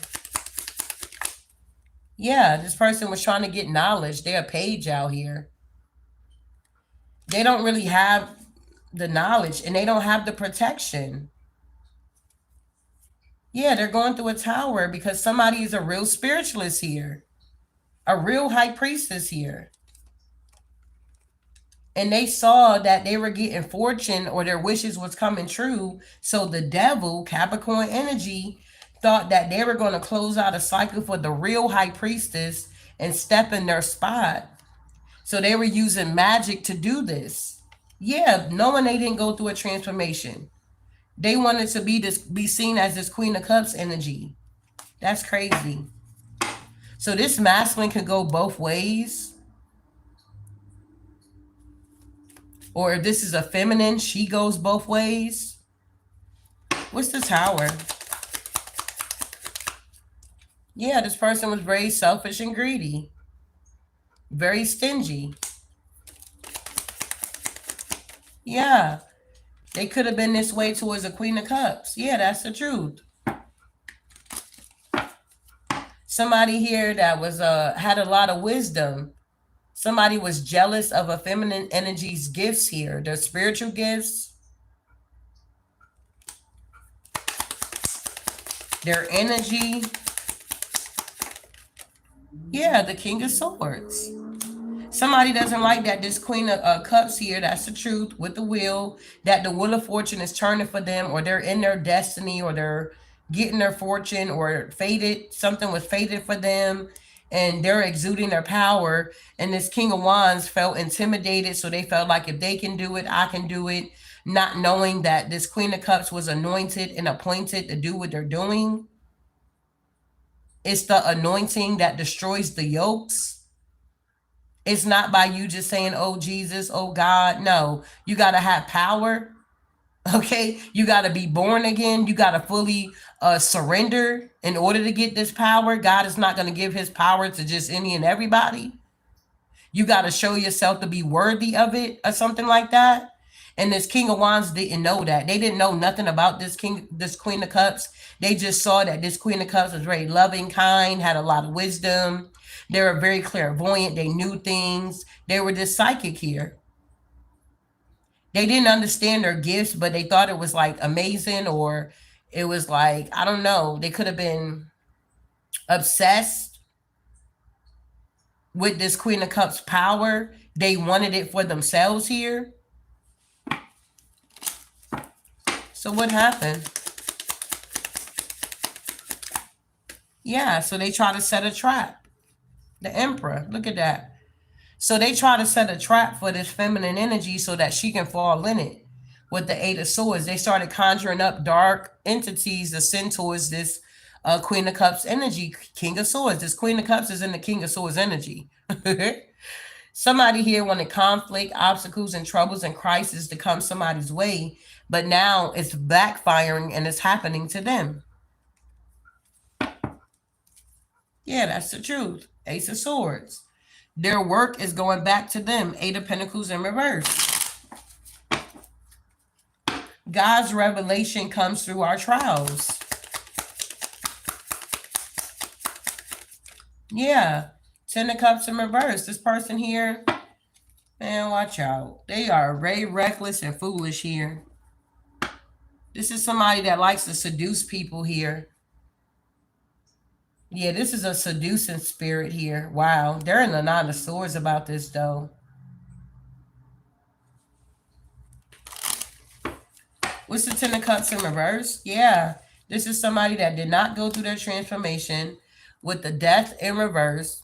Yeah, this person was trying to get knowledge. They're a page out here. They don't really have the knowledge and they don't have the protection. Yeah, they're going through a tower because somebody is a real spiritualist here. A real high priestess here. And they saw that they were getting fortune or their wishes was coming true. So the devil, Capricorn energy, thought that they were going to close out a cycle for the real high priestess and step in their spot. So they were using magic to do this. Yeah, knowing they didn't go through a transformation. They wanted to be seen as this Queen of Cups energy. That's crazy. So this masculine could go both ways. Or if this is a feminine, she goes both ways. What's the Tower? Yeah, this person was very selfish and greedy. Very stingy. Yeah. They could have been this way towards a Queen of Cups. Yeah, that's the truth. Somebody here that was had a lot of wisdom. Somebody was jealous of a feminine energy's gifts here. Their spiritual gifts. Their energy. Yeah, the King of Swords. Somebody doesn't like that this Queen of Cups here, that's the truth, with the wheel, that the Wheel of Fortune is turning for them, or they're in their destiny, or they're getting their fortune, or fated, something was fated for them, and they're exuding their power. And this King of Wands felt intimidated, so they felt like if they can do it, I can do it, not knowing that this Queen of Cups was anointed and appointed to do what they're doing. It's the anointing that destroys the yokes. It's not by you just saying, oh, Jesus, oh, God. No, you got to have power. Okay. You got to be born again. You got to fully surrender in order to get this power. God is not going to give his power to just any and everybody. You got to show yourself to be worthy of it or something like that. And this King of Wands didn't know that. They didn't know nothing about this Queen of Cups. They just saw that this Queen of Cups was very loving, kind, had a lot of wisdom. They were very clairvoyant. They knew things. They were just psychic here. They didn't understand their gifts, but they thought it was like amazing, or it was like, I don't know. They could have been obsessed with this Queen of Cups power. They wanted it for themselves here. So what happened? Yeah, so they try to set a trap. The Emperor, look at that. So they try to set a trap for this feminine energy so that she can fall in it. With the Eight of Swords, they started conjuring up dark entities to send towards this Queen of Cups energy, King of Swords. This Queen of Cups is in the King of Swords energy. Somebody here wanted conflict, obstacles, and troubles and crises to come somebody's way, but now it's backfiring and it's happening to them. Yeah, that's the truth. Ace of Swords. Their work is going back to them. Eight of Pentacles in reverse. God's revelation comes through our trials. Yeah. Ten of Cups in reverse. This person here, man, watch out. They are very reckless and foolish here. This is somebody that likes to seduce people here. Yeah, this is a seducing spirit here. Wow. They're in the Nine of Swords about this, though. What's the Ten of Cups in reverse? Yeah. This is somebody that did not go through their transformation with the Death in reverse.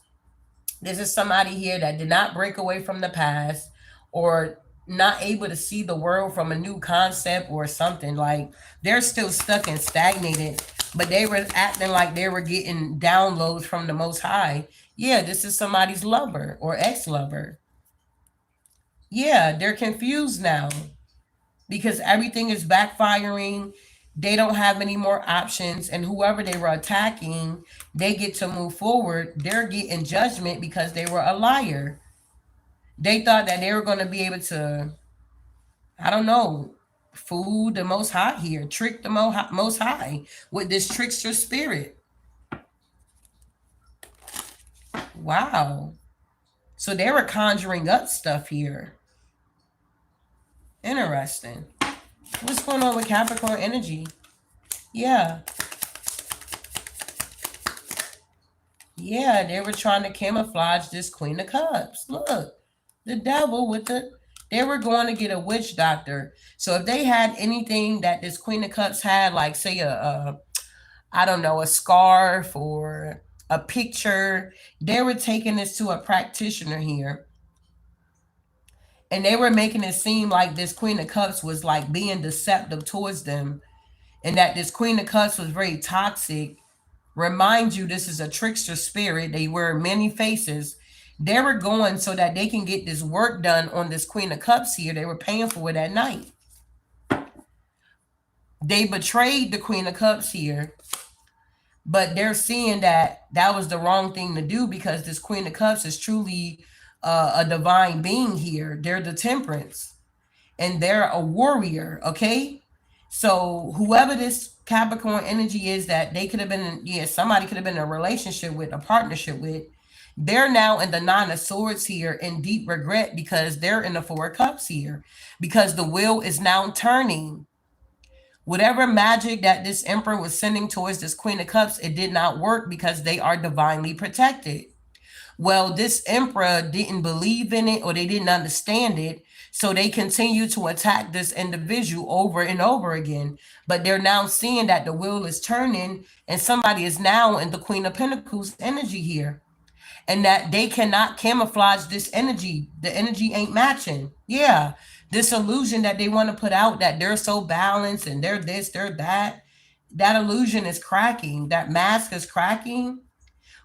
This is somebody here that did not break away from the past or not able to see the world from a new concept or something. Like, they're still stuck and stagnated, but they were acting like they were getting downloads from the Most High. Yeah, this is somebody's lover or ex-lover. Yeah, they're confused now because everything is backfiring. they don't have any more options, and whoever they were attacking, they get to move forward. They're getting judgment because they were a liar. They thought that they were going to be able to, I don't know, fool the most high here, trick the most high with this trickster spirit. Wow. So they were conjuring up stuff here. Interesting. What's going on with Capricorn energy? Yeah. Yeah, they were trying to camouflage this Queen of Cups. Look, the devil with the. They were going to get a witch doctor. So if they had anything that this Queen of Cups had, like say a I don't know, a scarf or a picture, they were taking this to a practitioner here, and they were making it seem like this Queen of Cups was like being deceptive towards them, and that this Queen of Cups was very toxic. Remind you, this is a trickster spirit. They wear many faces. They were going so that they can get this work done on this Queen of Cups here. They were paying for it at night. They betrayed the Queen of Cups here, but they're seeing that that was the wrong thing to do because this Queen of Cups is truly a divine being here. They're the temperance, and they're a warrior. Okay, so whoever this Capricorn energy is, that they could have been in, yeah, somebody could have been in a relationship with, a partnership with, they're now in the Nine of Swords here in deep regret because they're in the Four of Cups here, because the wheel is now turning. Whatever magic that this emperor was sending towards this Queen of Cups, it did not work because they are divinely protected. Well, this emperor didn't believe in it, or they didn't understand it. So they continue to attack this individual over and over again. But they're now seeing that the wheel is turning, and somebody is now in the Queen of Pentacles energy here. And that they cannot camouflage this energy. The energy ain't matching. Yeah. This illusion that they want to put out, that they're so balanced and they're this, they're that. That illusion is cracking. That mask is cracking.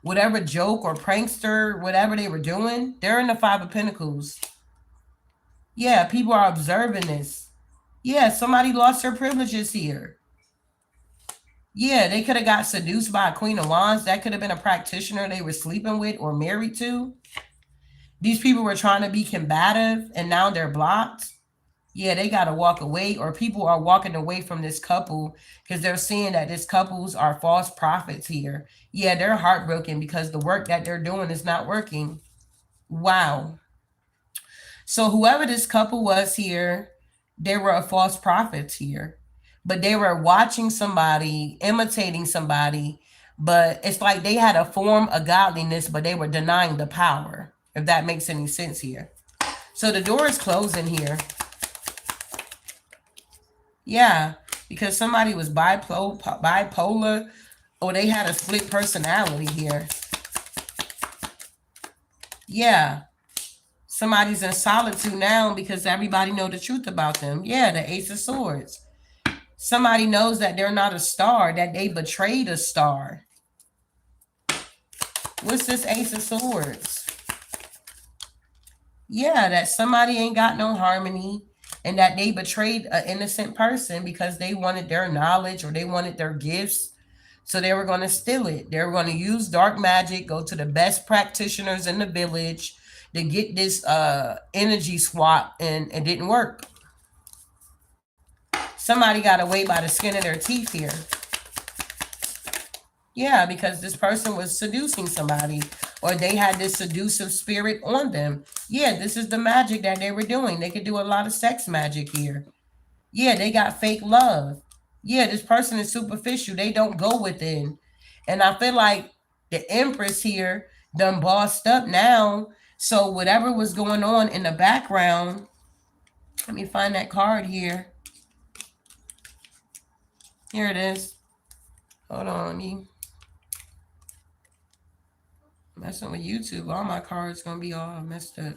Whatever joke or prankster, whatever they were doing, they're in the Five of Pentacles. Yeah, people are observing this. Yeah, somebody lost their privileges here. Yeah, they could have got seduced by a Queen of Wands. That could have been a practitioner they were sleeping with or married to. These people were trying to be combative, and now they're blocked. Yeah, they got to walk away, or people are walking away from this couple because they're seeing that this couples are false prophets here. Yeah, they're heartbroken because the work that they're doing is not working. Wow. So whoever this couple was here, they were a false prophets here. But they were watching somebody, imitating somebody, but it's like they had a form of godliness, but they were denying the power, if that makes any sense here. So the door is closing here. Yeah, because somebody was bipolar, or they had a split personality here. Yeah. Somebody's in solitude now because everybody know the truth about them. Yeah, the Ace of Swords. Somebody knows that they're not a star, that they betrayed a star. What's this Ace of Swords? Yeah, that somebody ain't got no harmony, and that they betrayed an innocent person because they wanted their knowledge or they wanted their gifts. So they were going to steal it. They were going to use dark magic, go to the best practitioners in the village to get this energy swap, and it didn't work. Somebody got away by the skin of their teeth here. Yeah, because this person was seducing somebody, or they had this seductive spirit on them. Yeah, this is the magic that they were doing. They could do a lot of sex magic here. Yeah, they got fake love. Yeah, this person is superficial. They don't go within. And I feel like the Empress here done bossed up now. So whatever was going on in the background, let me find that card here. Here it is. Hold on, let me messing with YouTube. All my cards gonna be all messed up.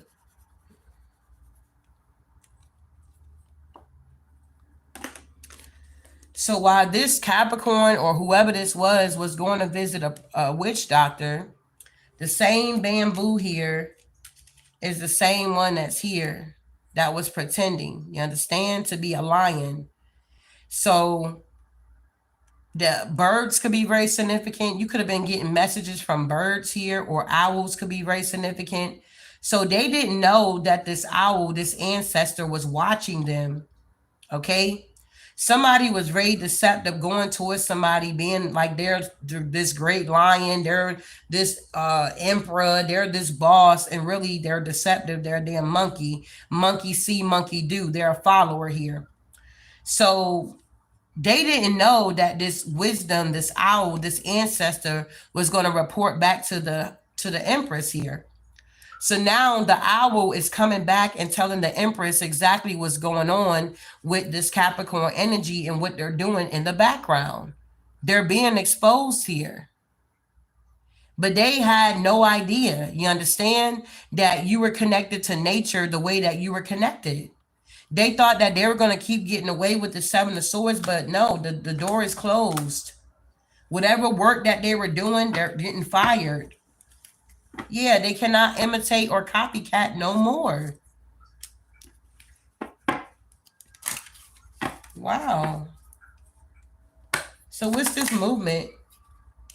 So while this Capricorn or whoever this was going to visit a witch doctor, the same bamboo here is the same one that's here that was pretending, you understand, to be a lion. So The birds could be very significant. You could have been getting messages from birds here, or owls could be very significant. So they didn't know that this owl, this ancestor, was watching them. Okay. Somebody was very deceptive, going towards somebody, being like they're this great lion, they're this emperor, they're this boss, and really they're deceptive. They're a damn monkey. Monkey see, monkey do. They're a follower here. So they didn't know that this wisdom, this owl, this ancestor was going to report back to the empress here. So now the owl is coming back and telling the empress exactly what's going on with this Capricorn energy and what they're doing in the background. They're being exposed here. But they had no idea, you understand, that you were connected to nature the way that you were connected. They thought that they were going to keep getting away with the Seven of Swords, but no, the door is closed. Whatever work that they were doing, they're getting fired. Yeah, they cannot imitate or copycat no more. Wow. So what's this movement?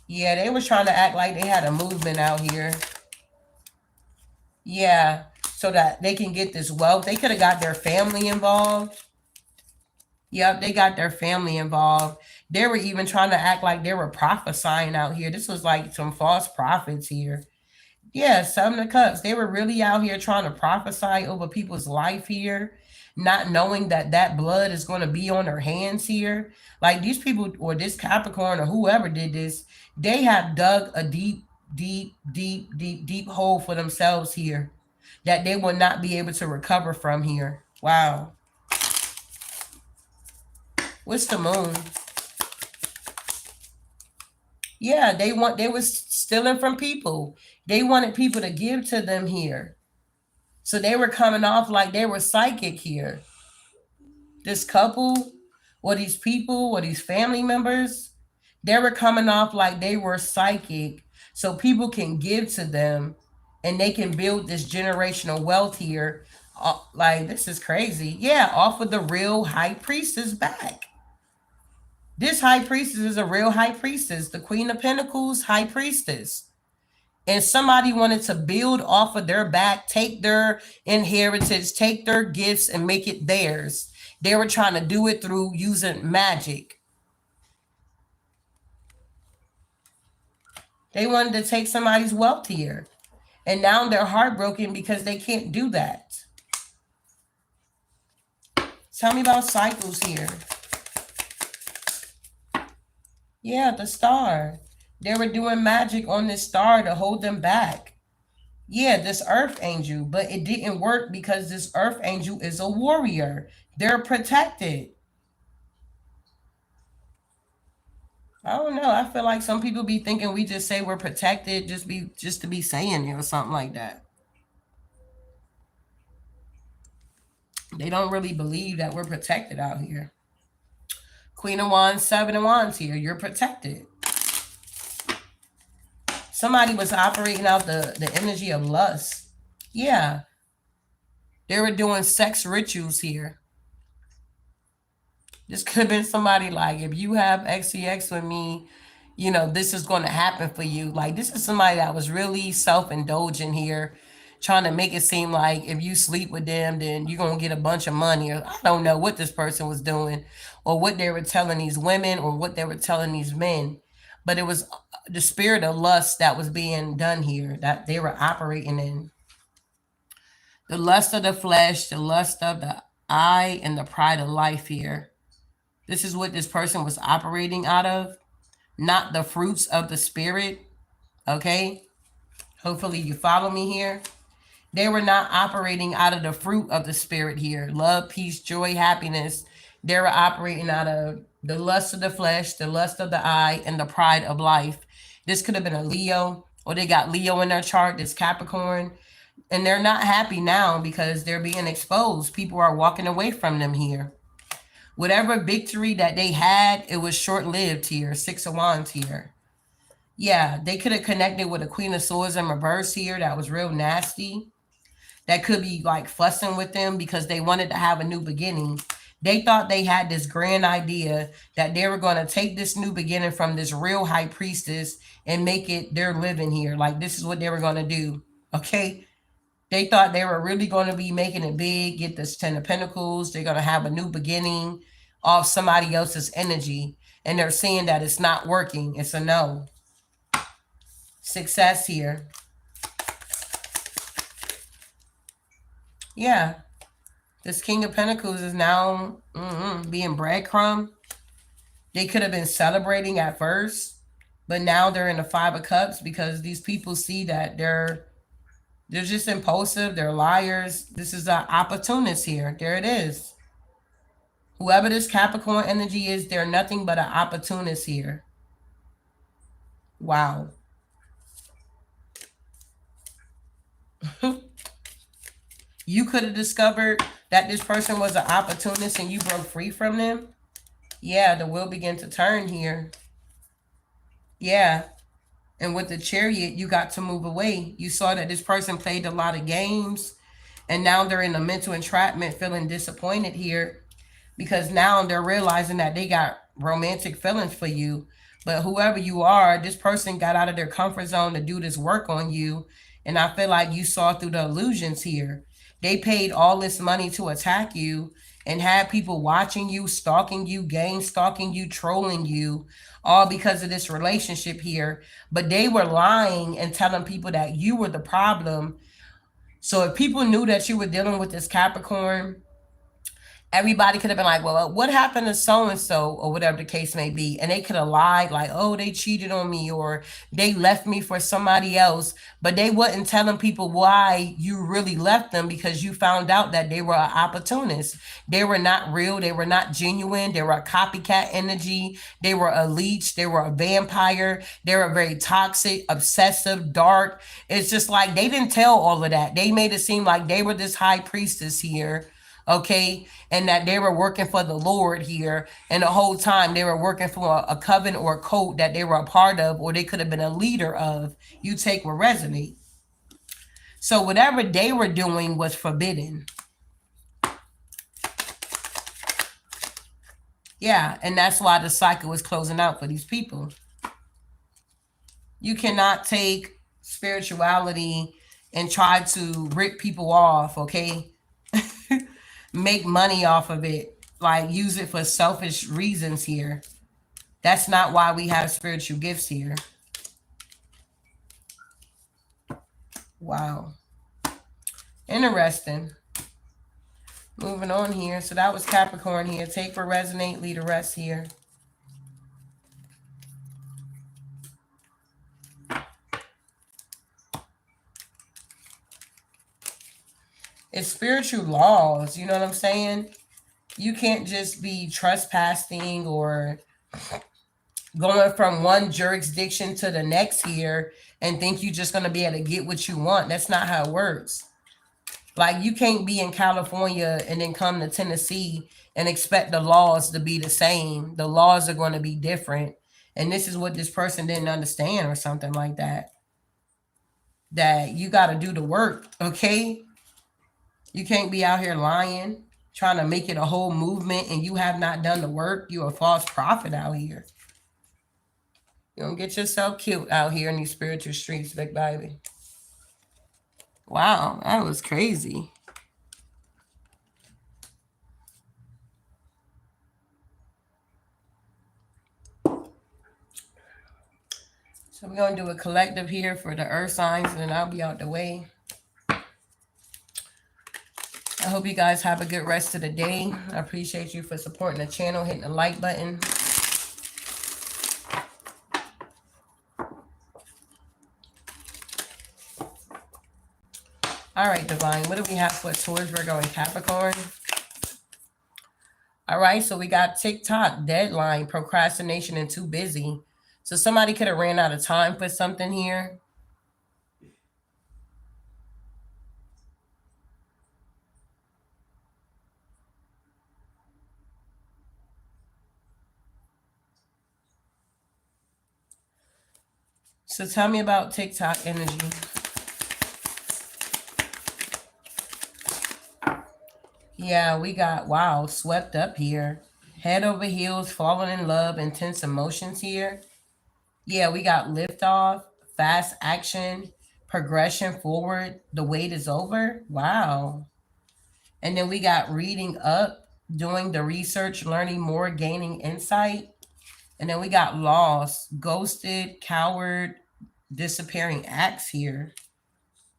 Yeah, they was trying to act like they had a movement out here. Yeah, so that they can get this wealth. They could have got their family involved. Yep, they got their family involved. They were even trying to act like they were prophesying out here. This was like some false prophets here. Yeah, Seven of Cups. They were really out here trying to prophesy over people's life here, not knowing that that blood is going to be on their hands here. Like these people, or this Capricorn, or whoever did this, they have dug a deep, deep, deep, deep, deep hole for themselves here that they will not be able to recover from here. Wow. What's the moon? Yeah, they was stealing from people. They wanted people to give to them here. So they were coming off like they were psychic here. This couple, or these people, or these family members, they were coming off like they were psychic. So people can give to them and they can build this generational wealth here. Like, this is crazy. Yeah, off of the real high priestess back. This high priestess is a real high priestess, the Queen of Pentacles high priestess. And somebody wanted to build off of their back, take their inheritance, take their gifts, and make it theirs. They were trying to do it through using magic. They wanted to take somebody's wealth here. And now they're heartbroken because they can't do that. Tell me about cycles here. Yeah, the star. They were doing magic on this star to hold them back. Yeah, this earth angel, but it didn't work because this earth angel is a warrior. They're protected. I don't know. I feel like some people be thinking we just say we're protected just to be saying it or something like that. They don't really believe that we're protected out here. Queen of Wands, Seven of Wands here. You're protected. Somebody was operating out the energy of lust. Yeah. They were doing sex rituals here. This could have been somebody like, if you have XCX with me, you know, this is going to happen for you. Like, this is somebody that was really self-indulgent here, trying to make it seem like if you sleep with them, then you're going to get a bunch of money. Or I don't know what this person was doing, or what they were telling these women, or what they were telling these men. But it was the spirit of lust that was being done here, that they were operating in. The lust of the flesh, the lust of the eye, and the pride of life here. This is what this person was operating out of, not the fruits of the spirit. Okay? Hopefully you follow me here. They were not operating out of the fruit of the spirit here. Love, peace, joy, happiness. They were operating out of the lust of the flesh, the lust of the eye, and the pride of life. This could have been a Leo, or they got Leo in their chart, this Capricorn. And they're not happy now because they're being exposed. People are walking away from them here. Whatever victory that they had, it was short-lived here. Six of Wands here. Yeah, they could have connected with a Queen of Swords in reverse here. That was real nasty. That could be like fussing with them because they wanted to have a new beginning. They thought they had this grand idea that they were going to take this new beginning from this real high priestess and make it their living here. Like, this is what they were going to do. Okay. They thought they were really going to be making it big, get this 10 of Pentacles. They're going to have a new beginning off somebody else's energy. And they're seeing that it's not working. It's a no. Success here. Yeah. This King of Pentacles is now being breadcrumb. They could have been celebrating at first, but now they're in the Five of Cups because these people see that they're just impulsive. They're liars. This is an opportunist here. There it is. Whoever this Capricorn energy is, they're nothing but an opportunist here. Wow. You could have discovered that this person was an opportunist and you broke free from them. Yeah, the wheel began to turn here. Yeah. And with the Chariot, you got to move away. You saw that this person played a lot of games and now they're in a mental entrapment, feeling disappointed here because now they're realizing that they got romantic feelings for you. But whoever you are, this person got out of their comfort zone to do this work on you. And I feel like you saw through the illusions here. They paid all this money to attack you and had people watching you, stalking you, gang stalking you, trolling you, all because of this relationship here. But they were lying and telling people that you were the problem. So if people knew that you were dealing with this Capricorn, everybody could have been like, well, what happened to so-and-so, or whatever the case may be. And they could have lied like, oh, they cheated on me or they left me for somebody else. But they wasn't telling people why you really left them because you found out that they were an opportunist. They were not real. They were not genuine. They were a copycat energy. They were a leech. They were a vampire. They were very toxic, obsessive, dark. It's just like they didn't tell all of that. They made it seem like they were this high priestess here. Okay, and that they were working for the Lord here, and the whole time they were working for a coven or a cult that they were a part of, or they could have been a leader of. You take what resonate. So whatever they were doing was forbidden. Yeah, and that's why the cycle was closing out for these people. You cannot take spirituality and try to rip people off, okay? Make money off of it, like use it for selfish reasons here. That's not why we have spiritual gifts here. Wow. Interesting. Moving on here. So that was Capricorn here. Take for resonate, leave the rest here. It's spiritual laws, you know what I'm saying? You can't just be trespassing or going from one jurisdiction to the next here and think you're just going to be able to get what you want. That's not how it works. Like, you can't be in California and then come to Tennessee and expect the laws to be the same. The laws are going to be different. And this is what this person didn't understand or something like that. That you got to do the work, okay? You can't be out here lying, trying to make it a whole movement, and you have not done the work. You're a false prophet out here. You don't get yourself killed out here in these spiritual streets, big baby. Wow, that was crazy. So we're going to do a collective here for the earth signs, and then I'll be out the way. I hope you guys have a good rest of the day. I appreciate you for supporting the channel, hitting the like button. All right, Divine, what do we have for Taurus, Virgo, and Capricorn? All right, so we got TikTok, deadline, procrastination, and too busy. So somebody could have ran out of time for something here. So tell me about TikTok energy. Yeah, we got, wow, swept up here. Head over heels, falling in love, intense emotions here. Yeah, we got liftoff, fast action, progression forward, the wait is over. Wow. And then we got reading up, doing the research, learning more, gaining insight. And then we got lost, ghosted, coward, disappearing acts here.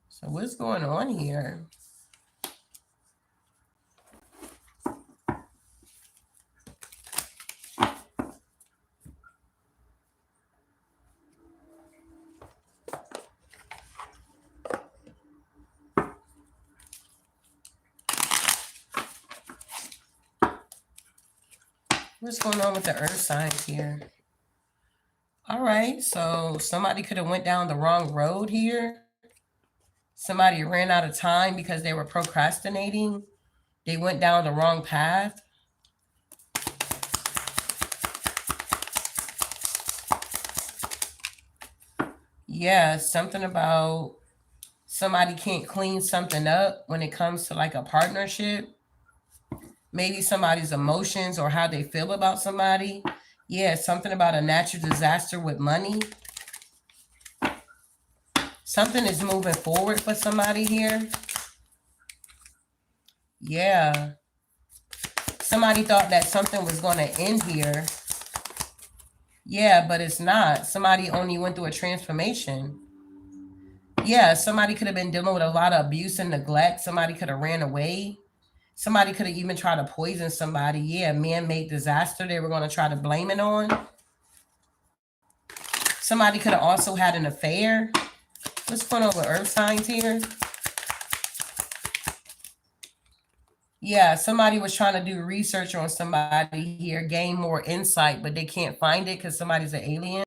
So what's going on here? What's going on with the earth signs here? All right, so somebody could have went down the wrong road here. Somebody ran out of time because they were procrastinating. They went down the wrong path. Yeah, something about somebody can't clean something up when it comes to like a partnership. Maybe somebody's emotions or how they feel about somebody. Yeah, something about a natural disaster with money. Something is moving forward for somebody here. Yeah. Somebody thought that something was going to end here. Yeah, but it's not. Somebody only went through a transformation. Yeah, somebody could have been dealing with a lot of abuse and neglect. Somebody could have ran away. Somebody could have even tried to poison somebody. Yeah, man-made disaster they were going to try to blame it on. Somebody could have also had an affair. What's going on with earth signs here? Yeah, somebody was trying to do research on somebody here, gain more insight, but they can't find it because somebody's an alien.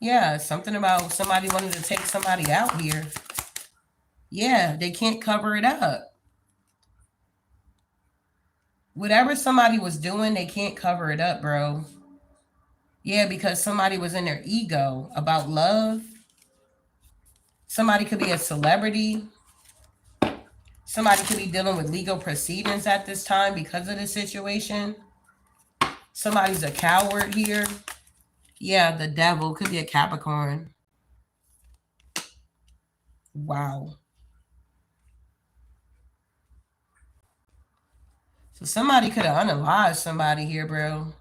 Yeah, something about somebody wanted to take somebody out here. Yeah, they can't cover it up. Whatever somebody was doing, they can't cover it up, bro. Yeah, because somebody was in their ego about love. Somebody could be a celebrity. Somebody could be dealing with legal proceedings at this time because of this situation. Somebody's a coward here. Yeah, the devil could be a Capricorn. Wow. So somebody could have unalived somebody here, bro.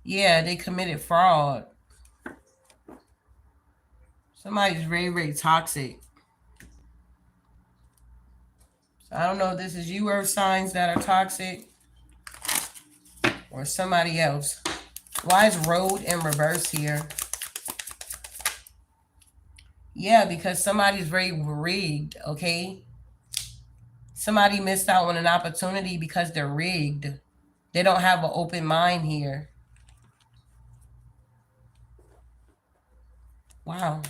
Yeah, they committed fraud. Somebody's very, very toxic. So I don't know if this is you, earth signs, that are toxic or somebody else. Why is road in reverse here? Yeah, because somebody's very rigged, okay? Somebody missed out on an opportunity because they're rigged. They don't have an open mind here. Wow.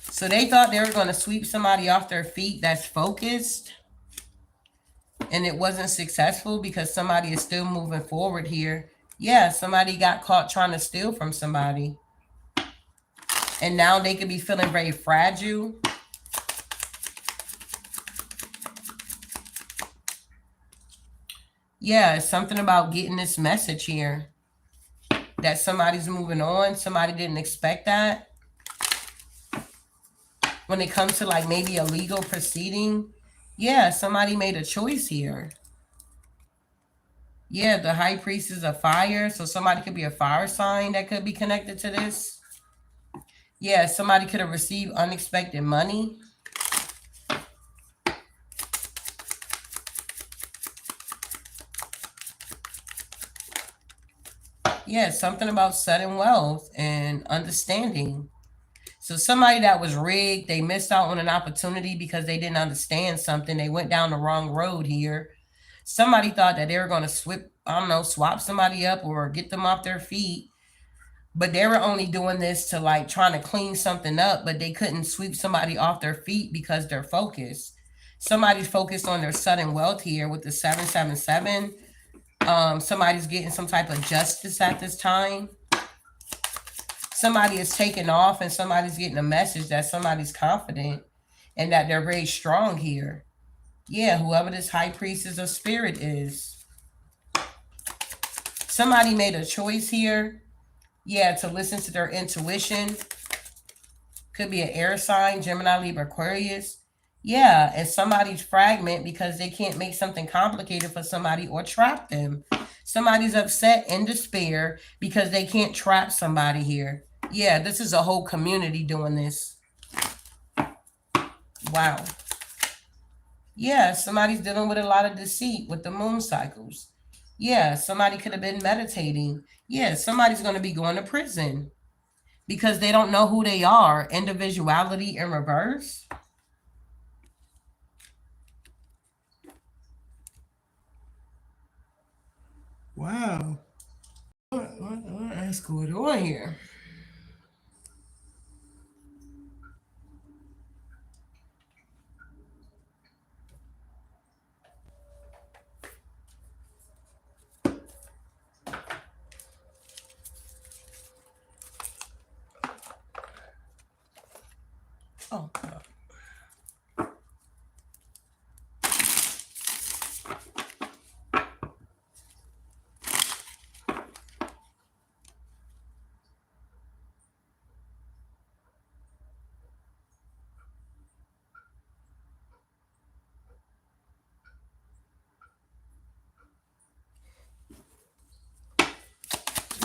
So they thought they were going to sweep somebody off their feet that's focused, and it wasn't successful because somebody is still moving forward here. Yeah, somebody got caught trying to steal from somebody. And now they could be feeling very fragile. Yeah, it's something about getting this message here that somebody's moving on. Somebody didn't expect that. When it comes to like maybe a legal proceeding, yeah, somebody made a choice here. Yeah, the high priest is a fire, so somebody could be a fire sign that could be connected to this. Yeah, somebody could have received unexpected money. Yeah, something about sudden wealth and understanding. So somebody that was rigged, they missed out on an opportunity because they didn't understand something. They went down the wrong road here. Somebody thought that they were going to swap somebody up or get them off their feet. But they were only doing this to like trying to clean something up, but they couldn't sweep somebody off their feet because they're focused. Somebody's focused on their sudden wealth here with the 777. Somebody's getting some type of justice at this time. somebody is taking off and somebody's getting a message that somebody's confident and that they're very strong here. Yeah, whoever this high priestess of spirit is. Somebody made a choice here. Yeah, to listen to their intuition. Could be an air sign, Gemini, Libra, Aquarius. Yeah, and somebody's fragment because they can't make something complicated for somebody or trap them. Somebody's upset in despair because they can't trap somebody here. Yeah, this is a whole community doing this. Wow. Yeah, somebody's dealing with a lot of deceit with the moon cycles. Yeah, somebody could have been meditating. Yeah, somebody's going to be going to prison because they don't know who they are. Individuality in reverse. Wow. What's going on here? Oh,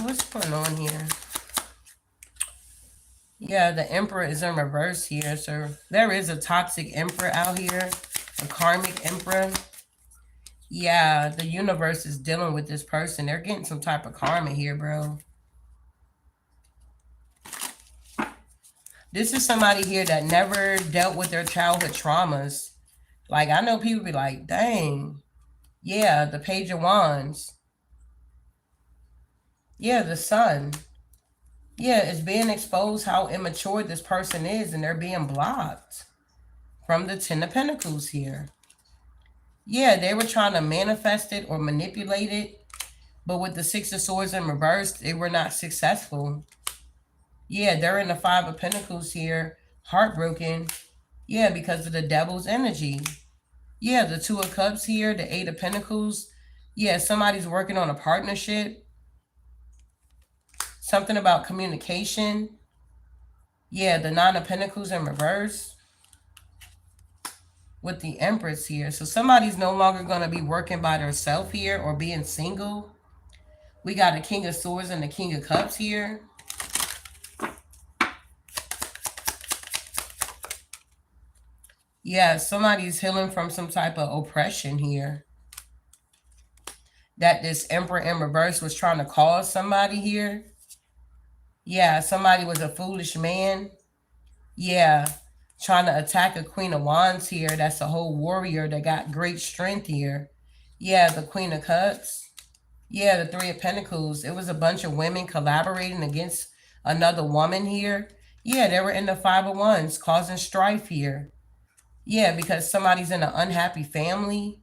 what's going on here? Yeah, the Emperor is in reverse here. So there is a toxic Emperor out here, a karmic Emperor. Yeah, the universe is dealing with this person. They're getting some type of karma here, bro. This is somebody here that never dealt with their childhood traumas. Like, I know people be like, dang. Yeah, the Page of Wands. Yeah, the Sun. Yeah, it's being exposed how immature this person is, and they're being blocked from the Ten of Pentacles here. Yeah, they were trying to manifest it or manipulate it, but with the Six of Swords in reverse, they were not successful. Yeah, they're in the Five of Pentacles here, heartbroken. Yeah, because of the Devil's energy. Yeah, the Two of Cups here, the Eight of Pentacles. Yeah, somebody's working on a partnership. Something about communication. Yeah, the Nine of Pentacles in reverse with the Empress here. So somebody's no longer going to be working by themselves here or being single. We got the King of Swords and the King of Cups here. Yeah, somebody's healing from some type of oppression here. That this Emperor in reverse was trying to cause somebody here. Yeah, somebody was a foolish man. Yeah, trying to attack a Queen of Wands here. That's a whole warrior that got great strength here. Yeah, the Queen of Cups. Yeah, the Three of Pentacles. It was a bunch of women collaborating against another woman here. Yeah, they were in the Five of Wands causing strife here. Yeah, because somebody's in an unhappy family.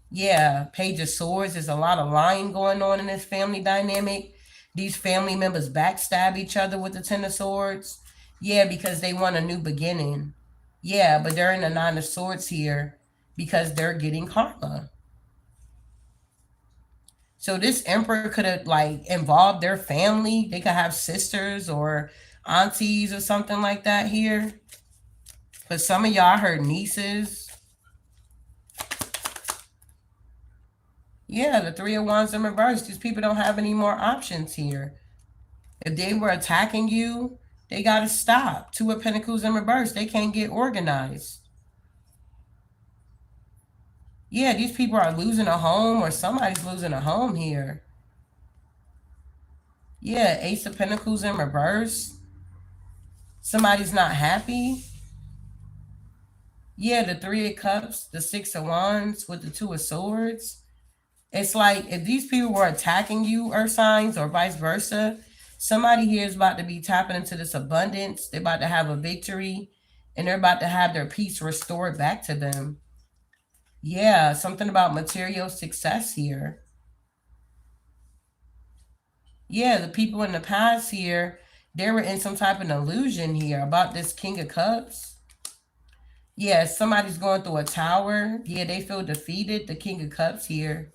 Yeah, Page of Swords. There's a lot of lying going on in this family dynamic. These family members backstab each other with the Ten of Swords. Yeah, because they want a new beginning. Yeah, but they're in the Nine of Swords here because they're getting karma. So this Emperor could have like involved their family. They could have sisters or aunties or something like that here. For some of y'all, I heard nieces. Yeah, the Three of Wands in reverse. These people don't have any more options here. If they were attacking you, they got to stop. Two of Pentacles in reverse. They can't get organized. Yeah, these people are losing a home or somebody's losing a home here. Yeah, Ace of Pentacles in reverse. Somebody's not happy. Yeah, the Three of Cups, the Six of Wands with the Two of Swords. It's like if these people were attacking you, earth signs, or vice versa, somebody here is about to be tapping into this abundance. They're about to have a victory and they're about to have their peace restored back to them. Yeah, something about material success here. Yeah, the people in the past here, They were in some type of illusion here about this King of Cups. Yeah, somebody's going through a tower. Yeah, they feel defeated. The King of Cups here.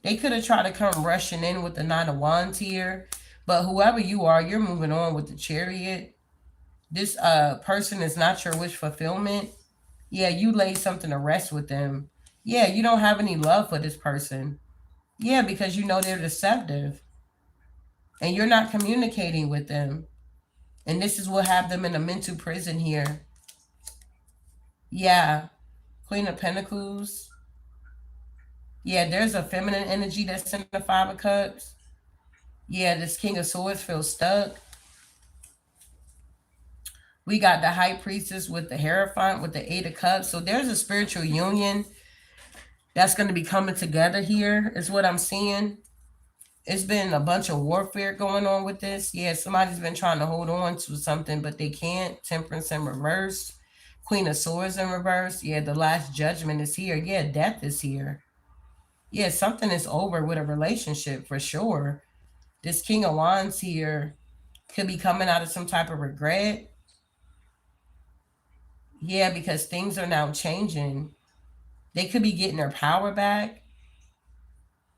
They could have tried to come rushing in with the Nine of Wands here. But whoever you are, you're moving on with the Chariot. This person is not your wish fulfillment. Yeah, you laid something to rest with them. Yeah, you don't have any love for this person. Yeah, because you know they're deceptive. And you're not communicating with them. And this is what have them in a mental prison here. Yeah, Queen of Pentacles. Yeah, there's a feminine energy that's in the Five of Cups. Yeah, this King of Swords feels stuck. We got the High Priestess with the Hierophant with the Eight of Cups. So there's a spiritual union that's going to be coming together here, is what I'm seeing. It's been a bunch of warfare going on with this. Yeah, somebody's been trying to hold on to something, but they can't. Temperance in reverse. Queen of Swords in reverse. Yeah, the Last Judgment is here. Yeah, death is here. Yeah, something is over with a relationship for sure. This King of Wands here could be coming out of some type of regret. Yeah, because things are now changing. They could be getting their power back.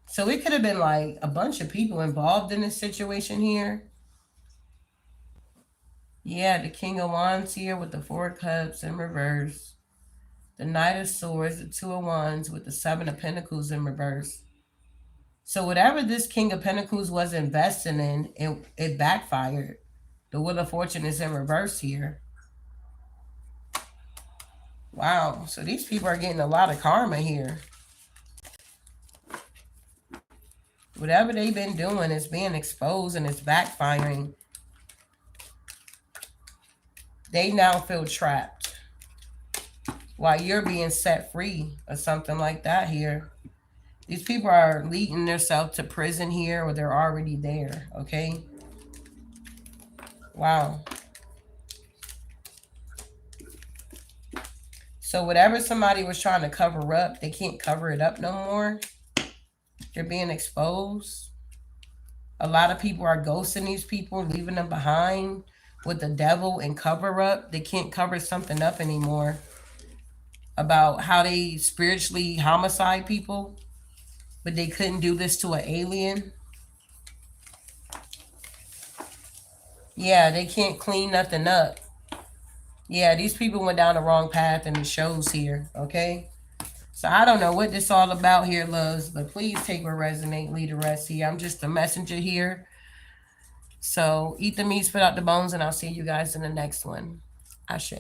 So it could have been like a bunch of people involved in this situation here. Yeah, the King of Wands here with the Four of Cups in reverse. The Knight of Swords, the Two of Wands with the Seven of Pentacles in reverse. So whatever this King of Pentacles was investing in, it backfired. The Wheel of Fortune is in reverse here. Wow, so these people are getting a lot of karma here. Whatever they've been doing is being exposed and it's backfiring. They now feel trapped while you're being set free or something like that here. These people are leading themselves to prison here, or they're already there, okay? Wow. So whatever somebody was trying to cover up, they can't cover it up no more. They're being exposed. A lot of people are ghosting these people, leaving them behind with the devil and cover up. They can't cover something up anymore about how they spiritually homicide people, but they couldn't do this to an alien. Yeah, they can't clean nothing up. Yeah, these people went down the wrong path and it shows here, okay? So I don't know what this all about here, loves, but please take what resonate, leave the rest here. I'm just a messenger here. So eat the meat, spit out the bones, and I'll see you guys in the next one. Ashe.